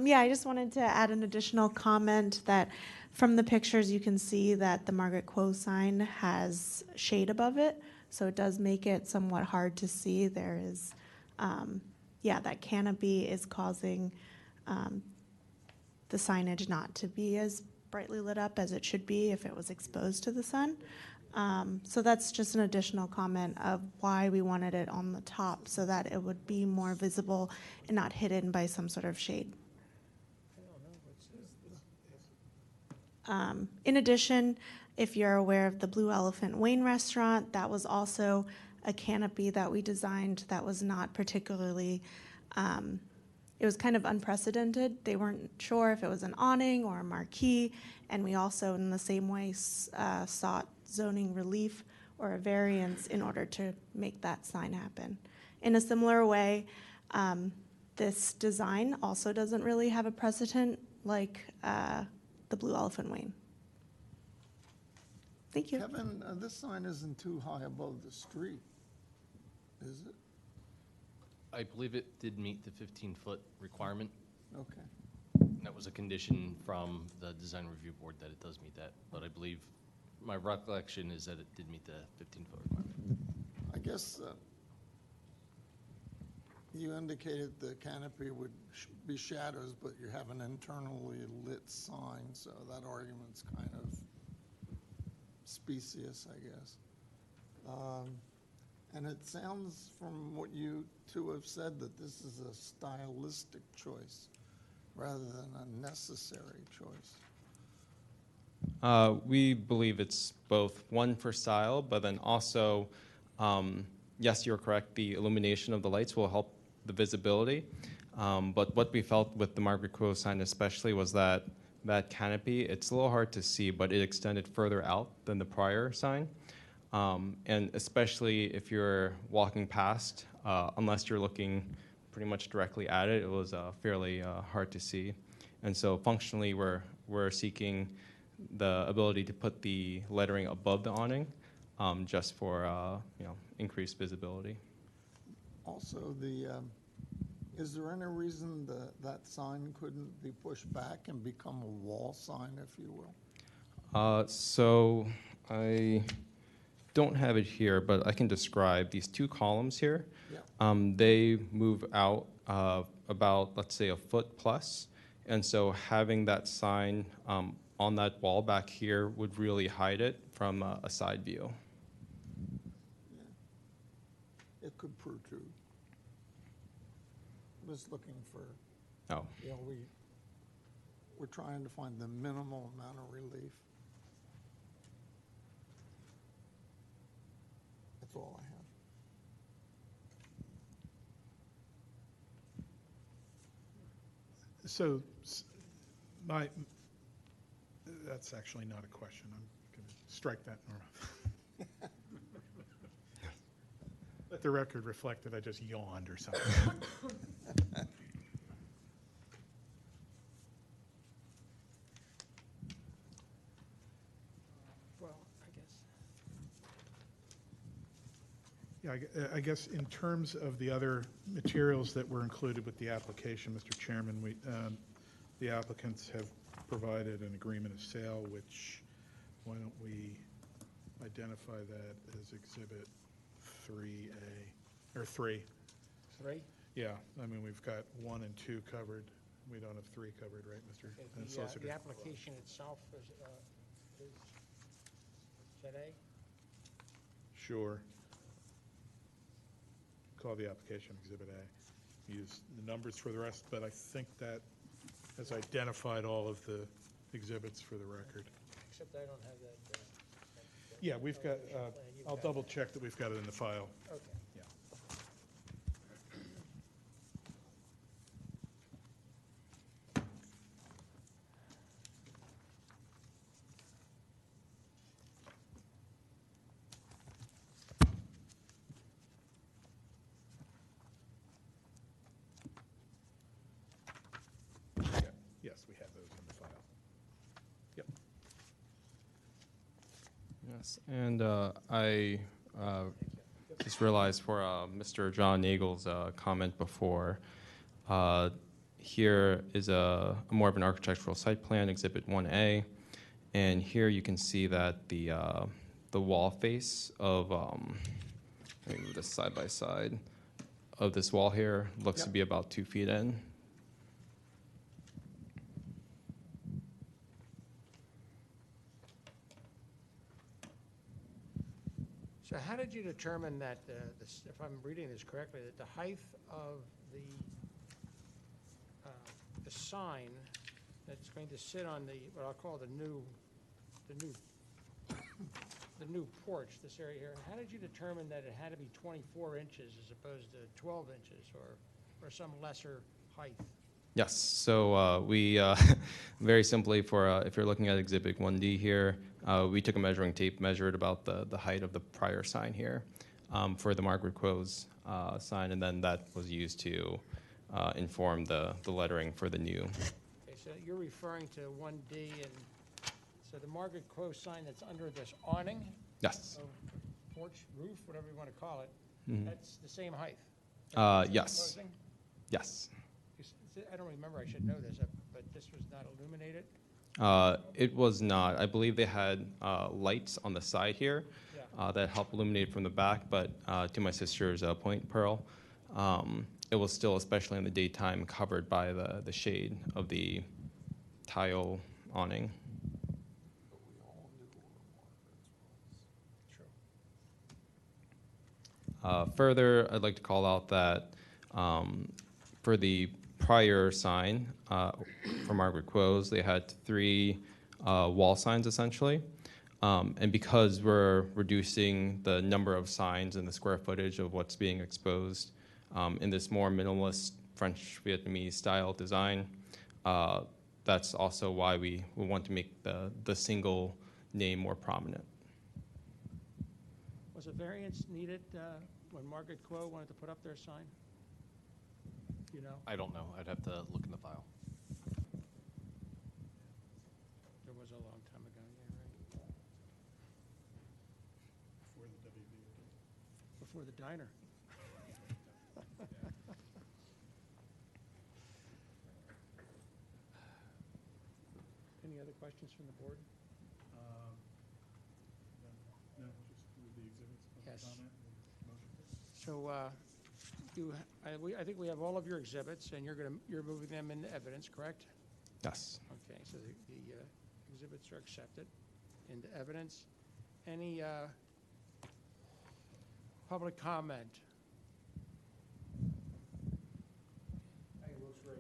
Yeah, I just wanted to add an additional comment that from the pictures you can see that the Margaret Quo sign has shade above it, so it does make it somewhat hard to see. There is, yeah, that canopy is causing the signage not to be as brightly lit up as it should be if it was exposed to the sun. So that's just an additional comment of why we wanted it on the top so that it would be more visible and not hidden by some sort of shade. In addition, if you're aware of the Blue Elephant Wayne restaurant, that was also a canopy that we designed that was not particularly, it was kind of unprecedented. They weren't sure if it was an awning or a marquee, and we also, in the same way, sought zoning relief or a variance in order to make that sign happen. In a similar way, this design also doesn't really have a precedent like the Blue Elephant Wayne. Thank you. Kevin, this sign isn't too high above the street, is it? I believe it did meet the 15-foot requirement. Okay. That was a condition from the design review board that it does meet that. But I believe, my recollection is that it did meet the 15-foot requirement. I guess you indicated the canopy would be shadows, but you have an internally lit sign, so that argument's kind of specious, I guess. And it sounds from what you two have said that this is a stylistic choice rather than a necessary choice. We believe it's both one for style, but then also, yes, you're correct, the illumination of the lights will help the visibility. But what we felt with the Margaret Quo sign especially was that that canopy, it's a little hard to see, but it extended further out than the prior sign. And especially if you're walking past, unless you're looking pretty much directly at it, it was fairly hard to see. And so functionally, we're seeking the ability to put the lettering above the awning, just for increased visibility. Also, is there any reason that sign couldn't be pushed back and become a wall sign, if you will? So I don't have it here, but I can describe these two columns here. Yeah. They move out about, let's say, a foot plus. And so having that sign on that wall back here would really hide it from a side view. Yeah. It could protrude. I'm just looking for, Oh. we're trying to find the minimal amount of relief. That's all I have. So, that's actually not a question. I'm going to strike that, Norma. Let the record reflect that I just yawned or something. Well, I guess. Yeah, I guess in terms of the other materials that were included with the application, Mr. Chairman, the applicants have provided an agreement of sale, which, why don't we identify that as Exhibit 3A, or 3. 3? Yeah, I mean, we've got 1 and 2 covered. We don't have 3 covered, right, Mr. Solicitor? The application itself is that A? Sure. Call the application Exhibit A. Use the numbers for the rest, but I think that has identified all of the exhibits for the record. Except I don't have that. Yeah, we've got, plan. You've I'll got double check that we've got it in the file. Okay. Yeah. Yes, we have those in the file. Yep. Yeah, Yes, and I just realized for Mr. John Nagel's comment before, here is a more of an architectural site plan, Exhibit 1A, and here you can see that the wall face of, let me move this side by side, of this wall here looks to Yep. be about 2 feet in. So how did you determine that, if I'm reading this correctly, that the height of the sign that's going to sit on the, what I'll call the new porch, this area here, how did you determine that it had to be 24 inches as opposed to 12 inches or some lesser height? Yes, so we, very simply for, if you're looking at Exhibit 1D here, we took a measuring tape, measured about the height of the prior sign here for the Margaret Quo's sign, and then that was used to inform the lettering for the new. Okay, so you're referring to 1D, and so the Margaret Quo sign that's under this awning? Yes. So porch, roof, whatever you want to call it, Mhm. that's the same height? That's what you're Yes. proposing? Yes. I don't remember, I should know this, but this was not illuminated? It was not. I believe they had lights on the side here Yeah. that help illuminate from the back, but to my sister's point, Pearl, it was still, especially in the daytime, covered by the shade of the tile awning. Further, I'd like to call out that for the prior sign for Margaret Quo's, they had 3 wall signs essentially. And because we're reducing the number of signs and the square footage of what's being exposed in this more minimalist French Vietnamese style design, that's also why we want to make the single name more prominent. Was a variance needed when Margaret Quo wanted to put up their sign? You know, I don't know. I'd have to look in the file. there was a long time ago, yeah, right? Before the diner. Any other questions from the board? No, just with the exhibits, public Yes. comment, motion. So, I think we have all of your exhibits, and you're moving them into evidence, correct? Yes. Okay, so the exhibits are accepted into evidence. Any public comment? Hey, it looks great.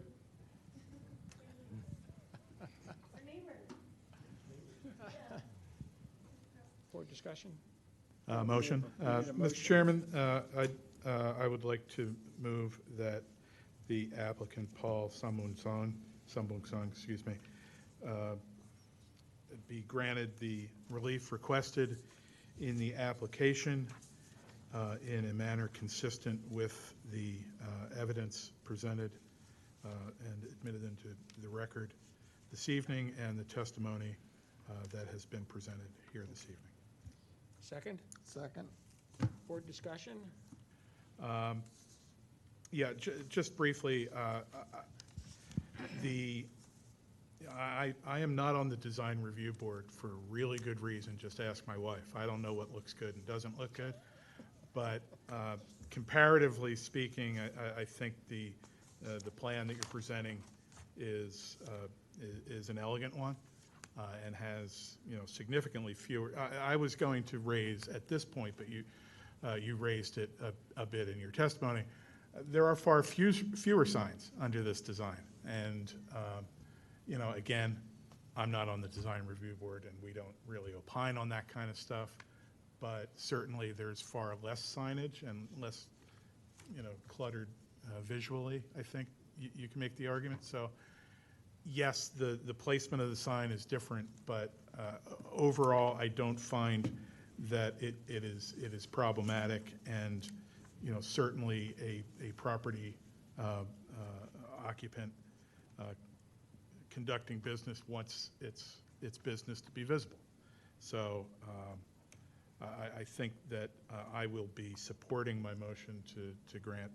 Board discussion? Motion. Mr. Chairman, I would like to move that the applicant, Paul Sambung Song, excuse me, be granted the relief requested in the application in a manner consistent with the evidence presented and admitted into the record this evening and the testimony that has been presented here this evening. Second? Second? Board discussion? Yeah, just briefly, I am not on the design review board for a really good reason. Just ask my wife. I don't know what looks good and doesn't look good. But comparatively speaking, I think the plan that you're presenting is an elegant one and has, significantly fewer. I was going to raise at this point, but you raised it a bit in your testimony. There are far fewer signs under this design. And, again, I'm not on the design review board and we don't really opine on that kind of stuff. But certainly there's far less signage and less, cluttered visually, I think you can make the argument. So yes, the placement of the sign is different, but overall, I don't find that it is problematic, and certainly a property occupant conducting business wants its business to be visible. So I think that I will be supporting my motion to grant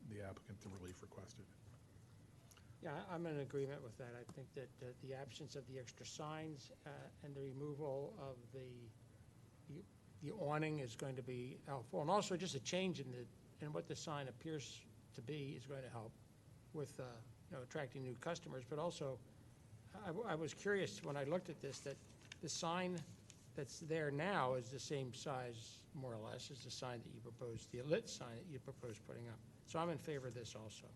the applicant the relief requested. Yeah, I'm in agreement with that. I think that the absence of the extra signs and the removal of the awning is going to be helpful. And also just a change in what the sign appears to be is going to help with attracting new customers. But also, I was curious when I looked at this that the sign that's there now is the same size, more or less, as the sign that you proposed, the lit sign that you proposed putting up. So I'm in favor of this also.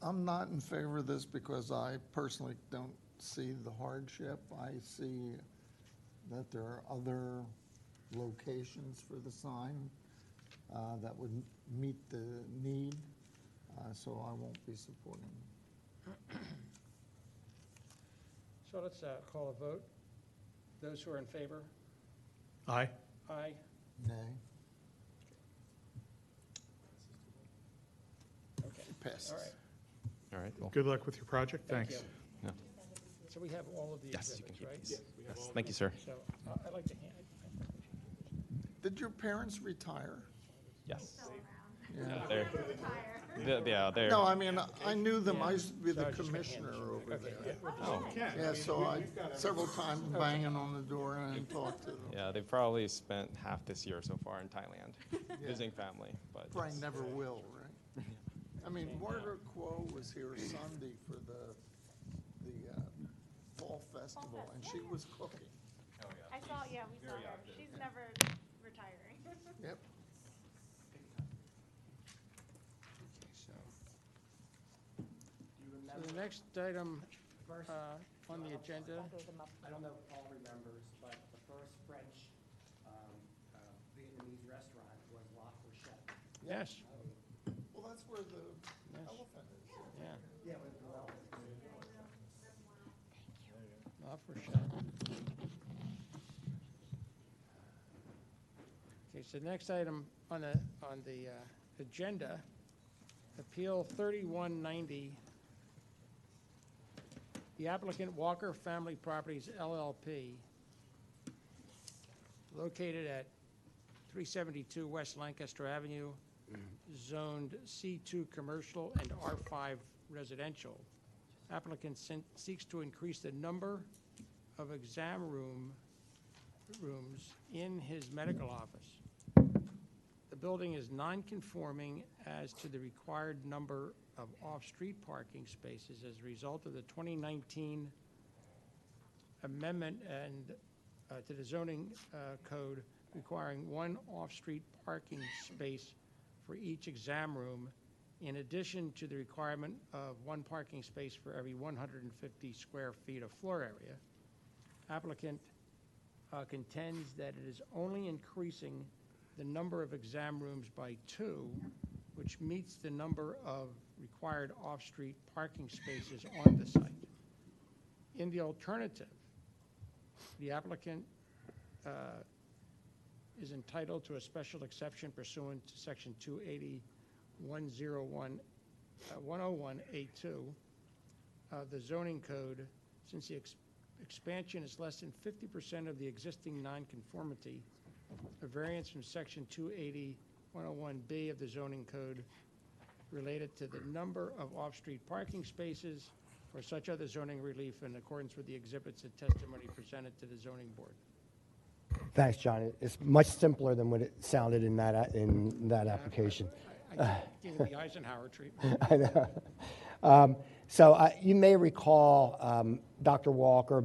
I'm not in favor of this because I personally don't see the hardship. I see that there are other locations for the sign that would meet the need, so I won't be supporting it. So let's call a vote. Those who are in favor? Aye? Aye. Nay. Okay. Passes. All right. All right, well, Good luck with your project. Thank Thanks. you. So we have all of the yes, you can exhibits, keep right? these. Yes, thank you, sir. So I'd like to hand. Did your parents retire? Yes. Yeah. They're. No, I mean, I knew them. I used to be the So I was just gonna hand commissioner this over there. Oh, Yeah, so I, several times banging on the door and talked to them. yeah, they've probably spent half this year so far in Thailand, visiting family, but. Probably never will, right? I mean, Margaret Kuo was here Sunday for the fall festival, and she was cooking. I saw, yeah, we saw her. She's never retiring. Yep. So the next item on the agenda, I don't know if Paul remembers, but the first French Vietnamese restaurant was La Fourchette. yes, Well, that's where the Yes. elephant is. yeah, Yeah, it was well. not for sure. Okay, so next item on the agenda, Appeal 3190. The applicant Walker Family Properties LLP, located at 372 West Lancaster Avenue, zoned C2 Commercial and R5 Residential. Applicant seeks to increase the number of exam rooms in his medical office. The building is non-conforming as to the required number of off-street parking spaces as a result of the 2019 amendment and to the zoning code requiring one off-street parking space for each exam room, in addition to the requirement of one parking space for every 150 square feet of floor area. Applicant contends that it is only increasing the number of exam rooms by 2, which meets the number of required off-street parking spaces on the site. In the alternative, the applicant is entitled to a special exception pursuant to Section 101A2 of the zoning code, since the expansion is less than 50% of the existing nonconformity. A variance from Section 280-101B of the zoning code related to the number of off-street parking spaces or such other zoning relief in accordance with the exhibits and testimony presented to the zoning board. Thanks, John. It's much simpler than what it sounded in that application. I give you the Eisenhower treatment. I know. You may recall Dr. Walker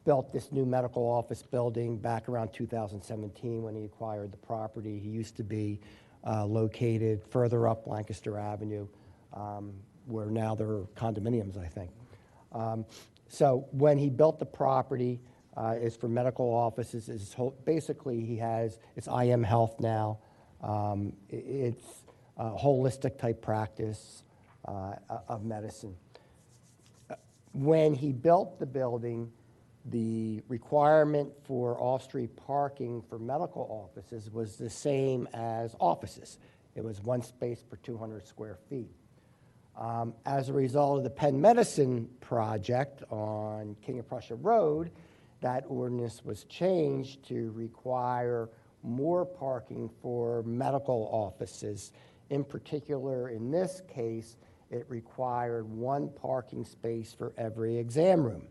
built this new medical office building back around 2017 when he acquired the property. He used to be located further up Lancaster Avenue, where now there are condominiums, I think. So when he built the property, it's for medical offices. Basically, it's IM Health now. It's a holistic type practice of medicine. When he built the building, the requirement for off-street parking for medical offices was the same as offices. It was one space per 200 square feet. As a result of the Penn Medicine project on King of Prussia Road, that ordinance was changed to require more parking for medical offices. In particular, in this case, it required one parking space for every exam room.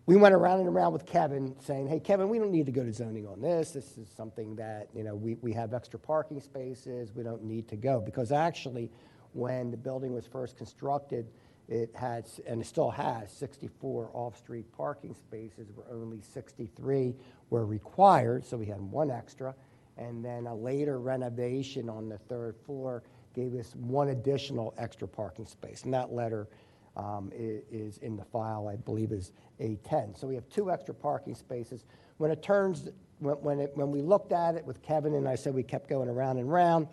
We went around and around with Kevin saying, hey, Kevin, we don't need to go to zoning on this. This is something that, we have extra parking spaces. We don't need to go. Because actually, when the building was first constructed, it had, and it still has, 64 off-street parking spaces where only 63 were required, so we had one extra. And then a later renovation on the third floor gave us one additional extra parking space. And that letter is in the file, I believe is A10. So we have 2 extra parking spaces. When we looked at it with Kevin and I said we kept going around and around,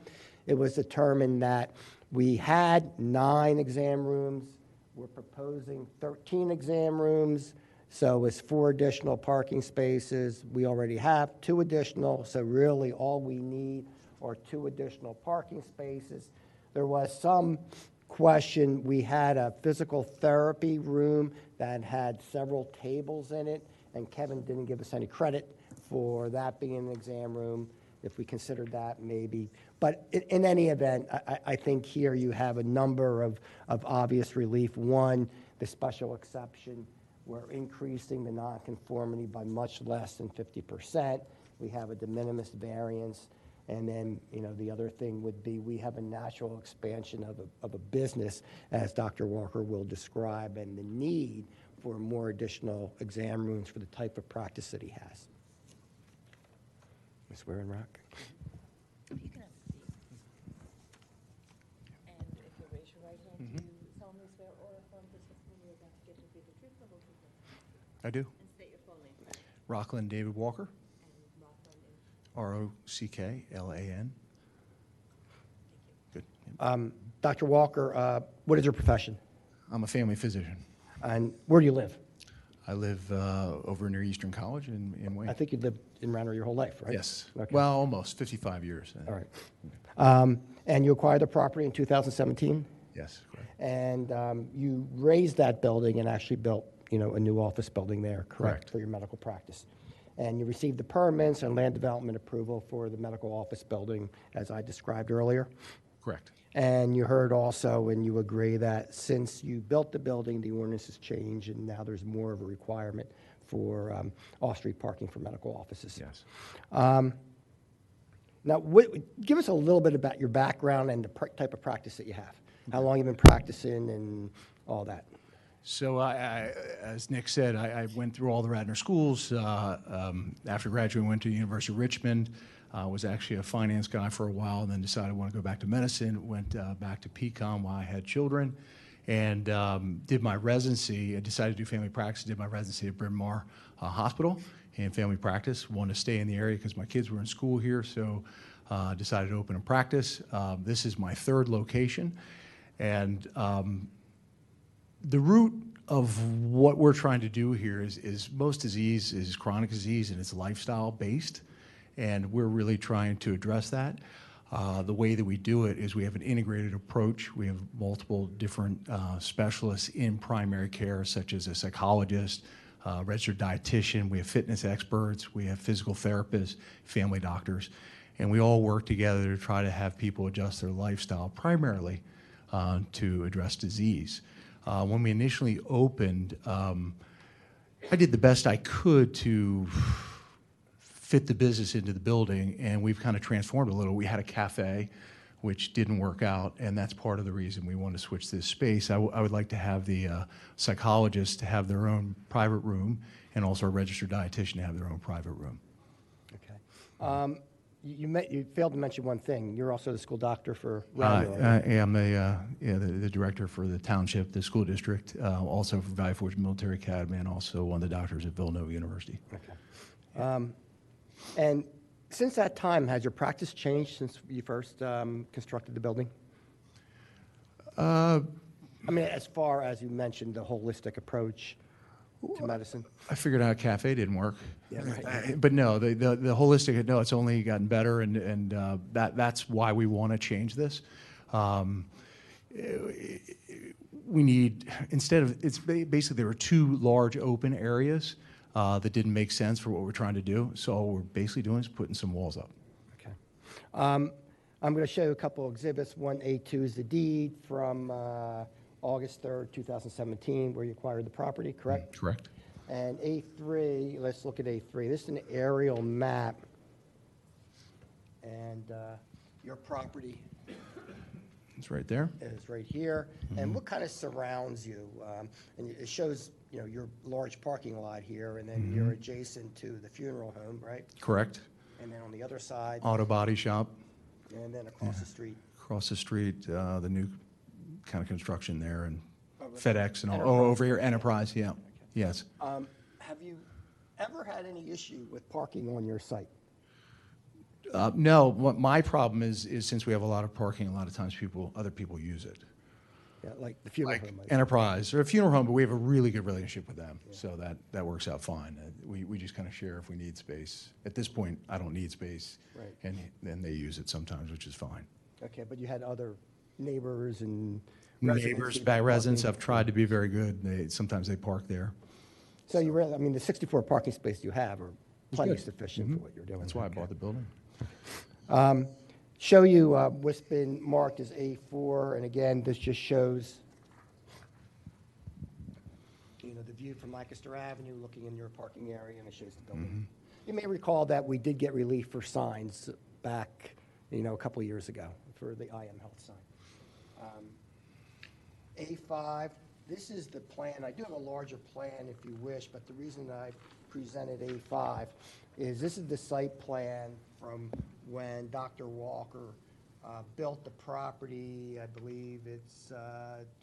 it was determined that we had 9 exam rooms. We're proposing 13 exam rooms, so it's 4 additional parking spaces. We already have 2 additional, so really all we need are 2 additional parking spaces. There was some question. We had a physical therapy room that had several tables in it, and Kevin didn't give us any credit for that being an exam room. If we considered that, maybe. But in any event, I think here you have a number of obvious relief. One, the special exception. We're increasing the nonconformity by much less than 50%. We have a de minimis variance. And then, the other thing would be we have a natural expansion of a business, as Dr. Walker will describe, and the need for more additional exam rooms for the type of practice that he has. Ms. Warenrock? If you can have a seat. And if you raise your right hand, do you solemnly swear or affirm this testimony you're about to give will be the truth, the whole truth, I do. and state your full name? Rockland David Walker, And Rockland is- Rocklan. Good. Dr. Walker, what is your profession? I'm a family physician. And where do you live? I live over near Eastern College in Wayne. I think you lived in Radnor your whole life, right? Yes. Okay. Well, almost 55 years. All right. And you acquired the property in 2017? Yes, correct. And you raised that building and actually built, a new office building there, correct? Correct. For your medical practice. And you received the permits and land development approval for the medical office building, as I described earlier? Correct. And you heard also, and you agree that since you built the building, the ordinance has changed, and now there's more of a requirement for off-street parking for medical offices. Yes. Now, give us a little bit about your background and the type of practice that you have. How long you've been practicing and all that. So, as Nick said, I went through all the Radnor schools. After graduating, I went to the University of Richmond. Was actually a finance guy for a while, and then decided I want to go back to medicine. Went back to PCOM while I had children, and did my residency. I decided to do family practice. Did my residency at Bryn Mawr Hospital in family practice. Wanted to stay in the area because my kids were in school here, so decided to open a practice. This is my 3rd location, and the root of what we're trying to do here is most disease is chronic disease, and it's lifestyle based. And we're really trying to address that. The way that we do it is we have an integrated approach. We have multiple different specialists in primary care, such as a psychologist, registered dietitian. We have fitness experts. We have physical therapists, family doctors. And we all work together to try to have people adjust their lifestyle primarily to address disease. When we initially opened, I did the best I could to fit the business into the building, and we've kind of transformed a little. We had a cafe, which didn't work out, and that's part of the reason we want to switch this space. I would like to have the psychologists to have their own private room, and also a registered dietitian to have their own private room. Okay. You failed to mention one thing. You're also the school doctor for Radnor. I am the director for the Township, the school district, also for Valley Forge Military Academy, and also one of the doctors at Villanova University. Okay. And since that time, has your practice changed since you first constructed the building? I mean, as far as you mentioned, the holistic approach to medicine. I figured out a cafe didn't work. Yeah, right. But no, the holistic, no, it's only gotten better, and that's why we want to change this. We need, instead of, it's basically there are 2 large open areas. that didn't make sense for what we're trying to do. So all we're basically doing is putting some walls up. Okay. I'm going to show you a couple exhibits. 1A2 is the deed from August 3rd, 2017, where you acquired the property, correct? Correct. And A3, let's look at A3. This is an aerial map. And your property It's right there. is right here. And what kind of surrounds you? And it shows, you know, your large parking lot here, and then you're adjacent to the funeral home, right? Correct. And then on the other side, Auto body shop and then across the street. across the street, the new kind of construction there, and Oh, with FedEx and all. Enterprise. Oh, over here, Enterprise, yeah. Yes. Have you ever had any issue with parking on your site? No, what my problem is since we have a lot of parking, a lot of times other people use it. Yeah, like the funeral home. Enterprise or a funeral home, but we have a really good relationship with them, so that works out fine. We just kind of share if we need space. At this point, I don't need space, Right. and then they use it sometimes, which is fine. Okay, but you had other neighbors and Neighbors, back residents have tried to be very good. Sometimes they park there. So you really, I mean, the 64 parking spaces you have are plenty good. sufficient for what you're doing. That's why I bought the building. Show you what's been marked as A4, and again, this just shows, you know, the view from Lancaster Avenue, looking in your parking area, and it shows the building. You may recall that we did get relief for signs back, you know, a couple of years ago for the IM Health sign. A5, this is the plan. I do have a larger plan if you wish, but the reason I presented A5 is this is the site plan from when Dr. Walker built the property. I believe it's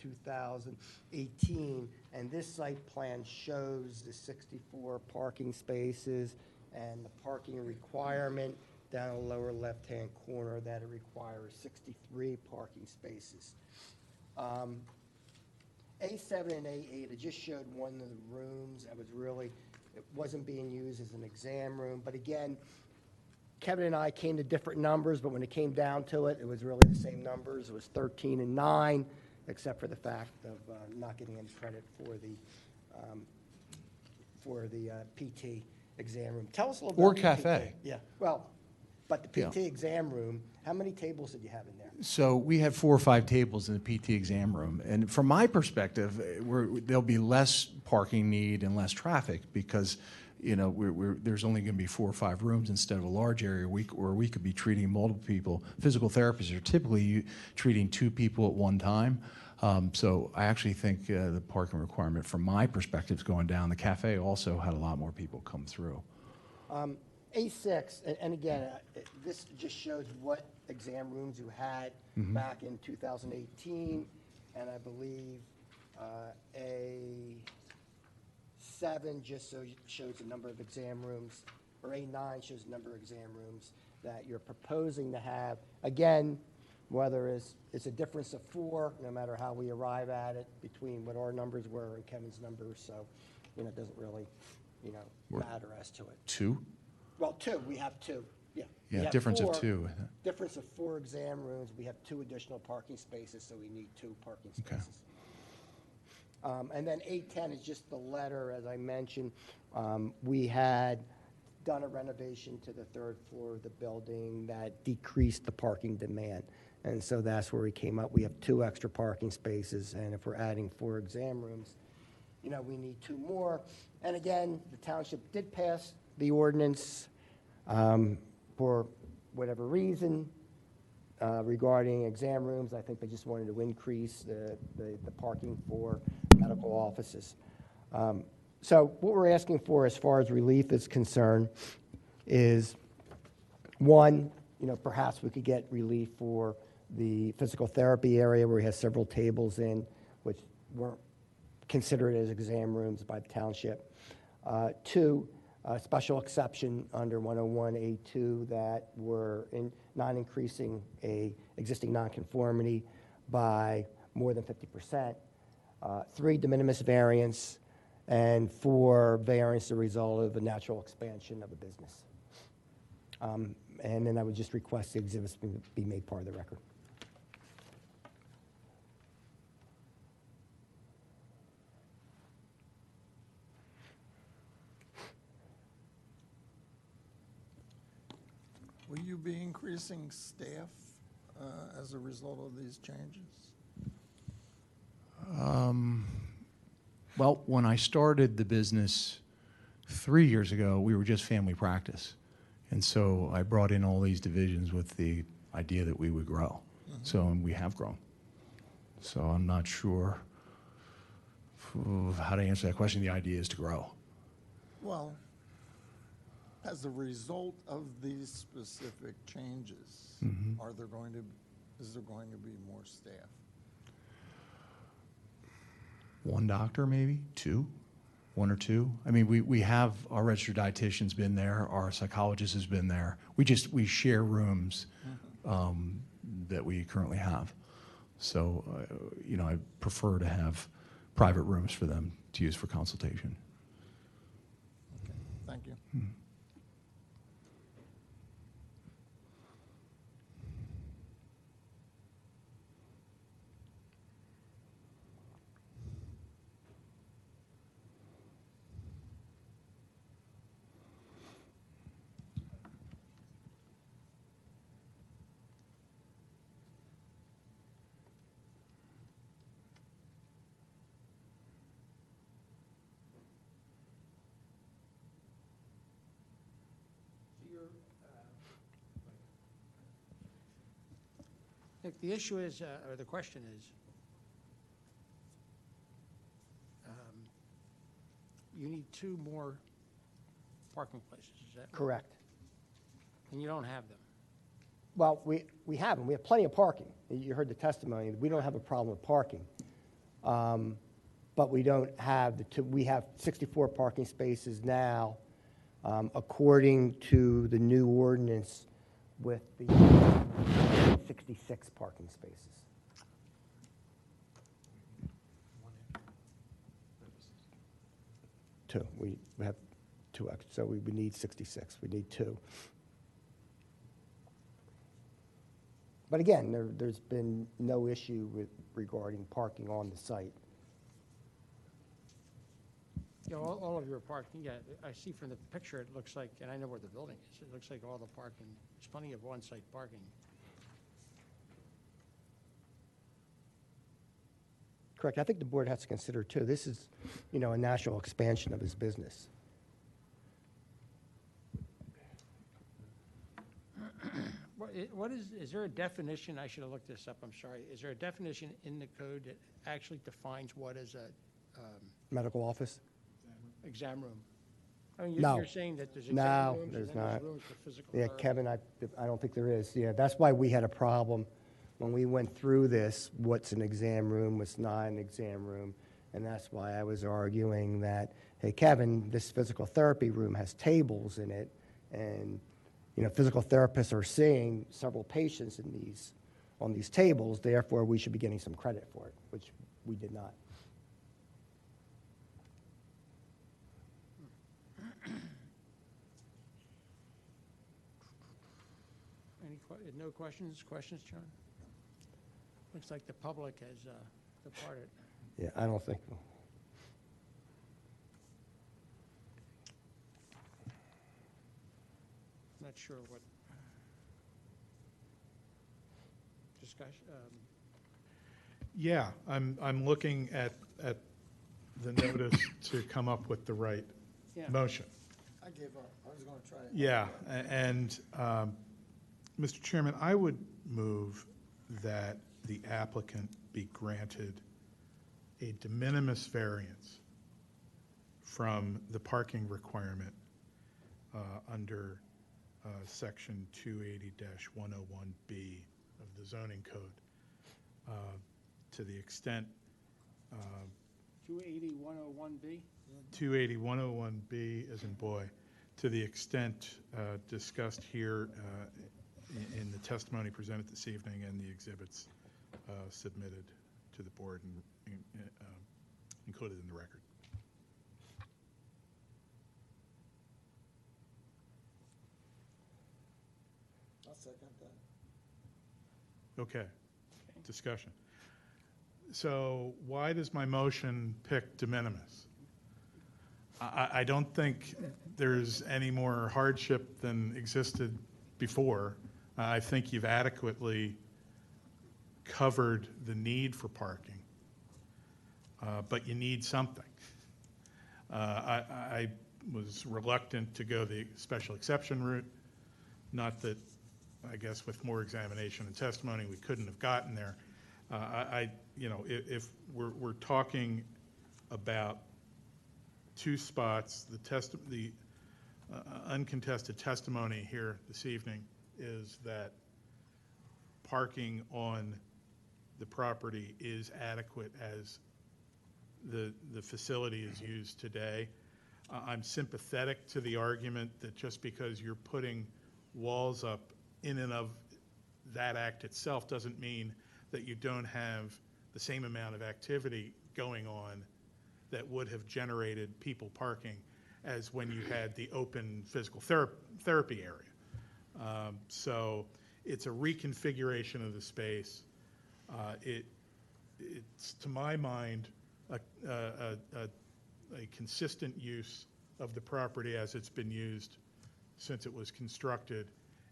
2018, and this site plan shows the 64 parking spaces and the parking requirement down the lower left-hand corner that it requires 63 parking spaces. A7 and A8, it just showed one of the rooms that was really, it wasn't being used as an exam room. But again, Kevin and I came to different numbers, but when it came down to it, it was really the same numbers. It was 13 and 9, except for the fact of not getting any credit for the PT exam room. Tell us a little Or about the PT. cafe. Yeah, well, but the PT Yeah. exam room, how many tables did you have in there? So we have 4 or 5 tables in the PT exam room, and from my perspective, there'll be less parking need and less traffic because, you know, there's only going to be 4 or 5 rooms instead of a large area where we could be treating multiple people. Physical therapists are typically treating 2 people at one time. So I actually think the parking requirement, from my perspective, is going down. The cafe also had a lot more people come through. A6, and again, this just shows what exam rooms you had back in 2018, and I believe A7 just shows the number of exam rooms, or A9 shows the number of exam rooms that you're proposing to have. Again, whether it's a difference of 4, no matter how we arrive at it, between what our numbers were and Kevin's numbers, so, you know, it doesn't really, you know, matter as to it. 2? Well, 2, we have 2, yeah. We Yeah, have difference of 4 2. Difference of 4 exam rooms, we have 2 additional parking spaces, so we need 2 parking Okay. spaces. And then A10 is just the letter, as I mentioned. We had done a renovation to the 3rd floor of the building that decreased the parking demand. And so that's where we came up. We have 2 extra parking spaces, and if we're adding 4 exam rooms, you know, we need 2 more. And again, the township did pass the ordinance for whatever reason regarding exam rooms. I think they just wanted to increase the parking for medical offices. So what we're asking for as far as relief is concerned is, one, you know, perhaps we could get relief for the physical therapy area where we have several tables in, which weren't considered as exam rooms by the township. 2, a special exception under 101A2 that we're not increasing a existing nonconformity by more than 50%. 3, de minimis variance, and 4, variance as a result of the natural expansion of a business. And then I would just request the exhibits be made part of the record. be increasing staff as a result of these changes? Well, when I started the business 3 years ago, we were just family practice. And so I brought in all these divisions with the idea that we would grow. So, and we have grown. So I'm not sure how to answer that question. The idea is to grow. Well, as a result of these specific changes, is there going to be more staff? One doctor, maybe two, one or two. I mean, we have our registered dietitian's been there, our psychologist has been there. We share rooms that we currently have. So, I prefer to have private rooms for them to use for consultation. Okay, thank you. Nick, the issue is, or the question is, you need 2 more parking places, is that right? Correct. And you don't have them. Well, we have them. We have plenty of parking. You heard the testimony. We don't have a problem with parking. But we don't have we have 64 parking spaces now, according to the new ordinance with the 66 parking spaces. Two. We have 2 extra, so we need 66. We need 2. But again, there's been no issue regarding parking on the site. Yeah, all of your parking, yeah, I see from the picture, it looks like, and I know where the building is, it looks like all the parking, there's plenty of on-site parking. Correct. I think the board has to consider, too, this is, a national expansion of his business. What is there a definition, I should have looked this up, I'm sorry, is there a definition in the code that actually defines what is a Medical office? exam room? I mean, No. you're saying that there's No, exam rooms and there's then there's not. rooms for physical Yeah, therapy? Kevin, I don't think there is. Yeah, that's why we had a problem when we went through this, what's an exam room, what's not an exam room. And that's why I was arguing that, hey, Kevin, this physical therapy room has tables in it. And, physical therapists are seeing several patients on these tables. Therefore, we should be getting some credit for it, which we did not. No questions? Questions, John? Looks like the public has departed. Yeah, I don't think. Not sure what discussion, Yeah, I'm looking at the notice to come up with the right Yeah. motion. I gave up. I was going to try it. Yeah, and Mr. Chairman, I would move that the applicant be granted a de minimis variance from the parking requirement under Section 280-101B of the zoning code to the extent 280-101B? 280-101B as in boy, to the extent discussed here in the testimony presented this evening and the exhibits submitted to the board and included in the record. I'll second that. Okay, discussion. So why does my motion pick de minimis? I don't think there's any more hardship than existed before I think you've adequately covered the need for parking, but you need something. I was reluctant to go the special exception route, not that, I guess, with more examination and testimony, we couldn't have gotten there. If we're talking about two spots, the uncontested testimony here this evening is that parking on the property is adequate as the facility is used today. I'm sympathetic to the argument that just because you're putting walls up in and of that act itself doesn't mean that you don't have the same amount of activity going on that would have generated people parking as when you had the open physical therapy area. So it's a reconfiguration of the space. It's, to my mind, a consistent use of the property as it's been used since it was constructed,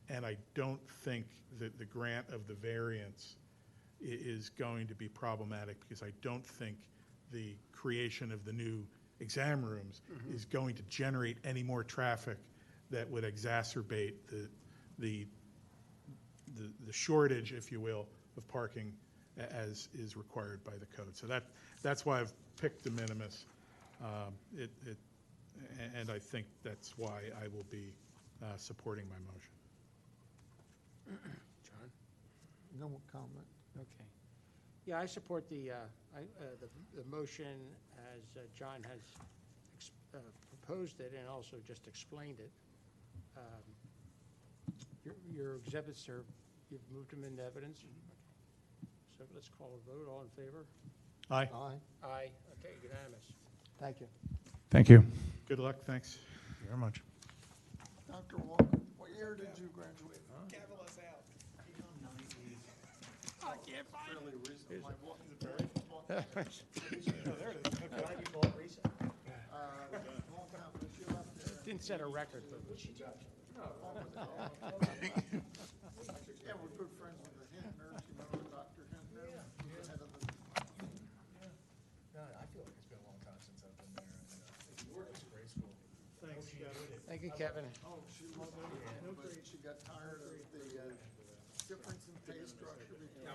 and I don't think that the grant of the variance is going to be problematic, because I don't think the creation of the new exam rooms is going to generate any more traffic that would exacerbate the shortage, if you will, of parking as is required by the code. So that's why I've picked de minimis. And I think that's why I will be supporting my motion. John? No comment. Okay. Yeah, I support the motion as John has proposed it and also just explained it. Your exhibits are, you've moved them into evidence. So let's call a vote. All in favor? Aye. Aye. Aye. Okay, unanimous. Thank you. Thank you. Good luck, thanks. Very much. Dr. Walker, what year did you graduate? Gavel us out. I can't find Fairly recent. My wa- There it is. Okay, I can call it recent. Long time, but she left there. Didn't set a record, but Yeah, we're good friends with the Hintner. You remember Dr. Hintner? The head of the. I feel like it's been a long time since I've been there. It's a great school. Thanks, thank you, Kevin. Oh, she loved it, but she got tired of the difference in pay structure between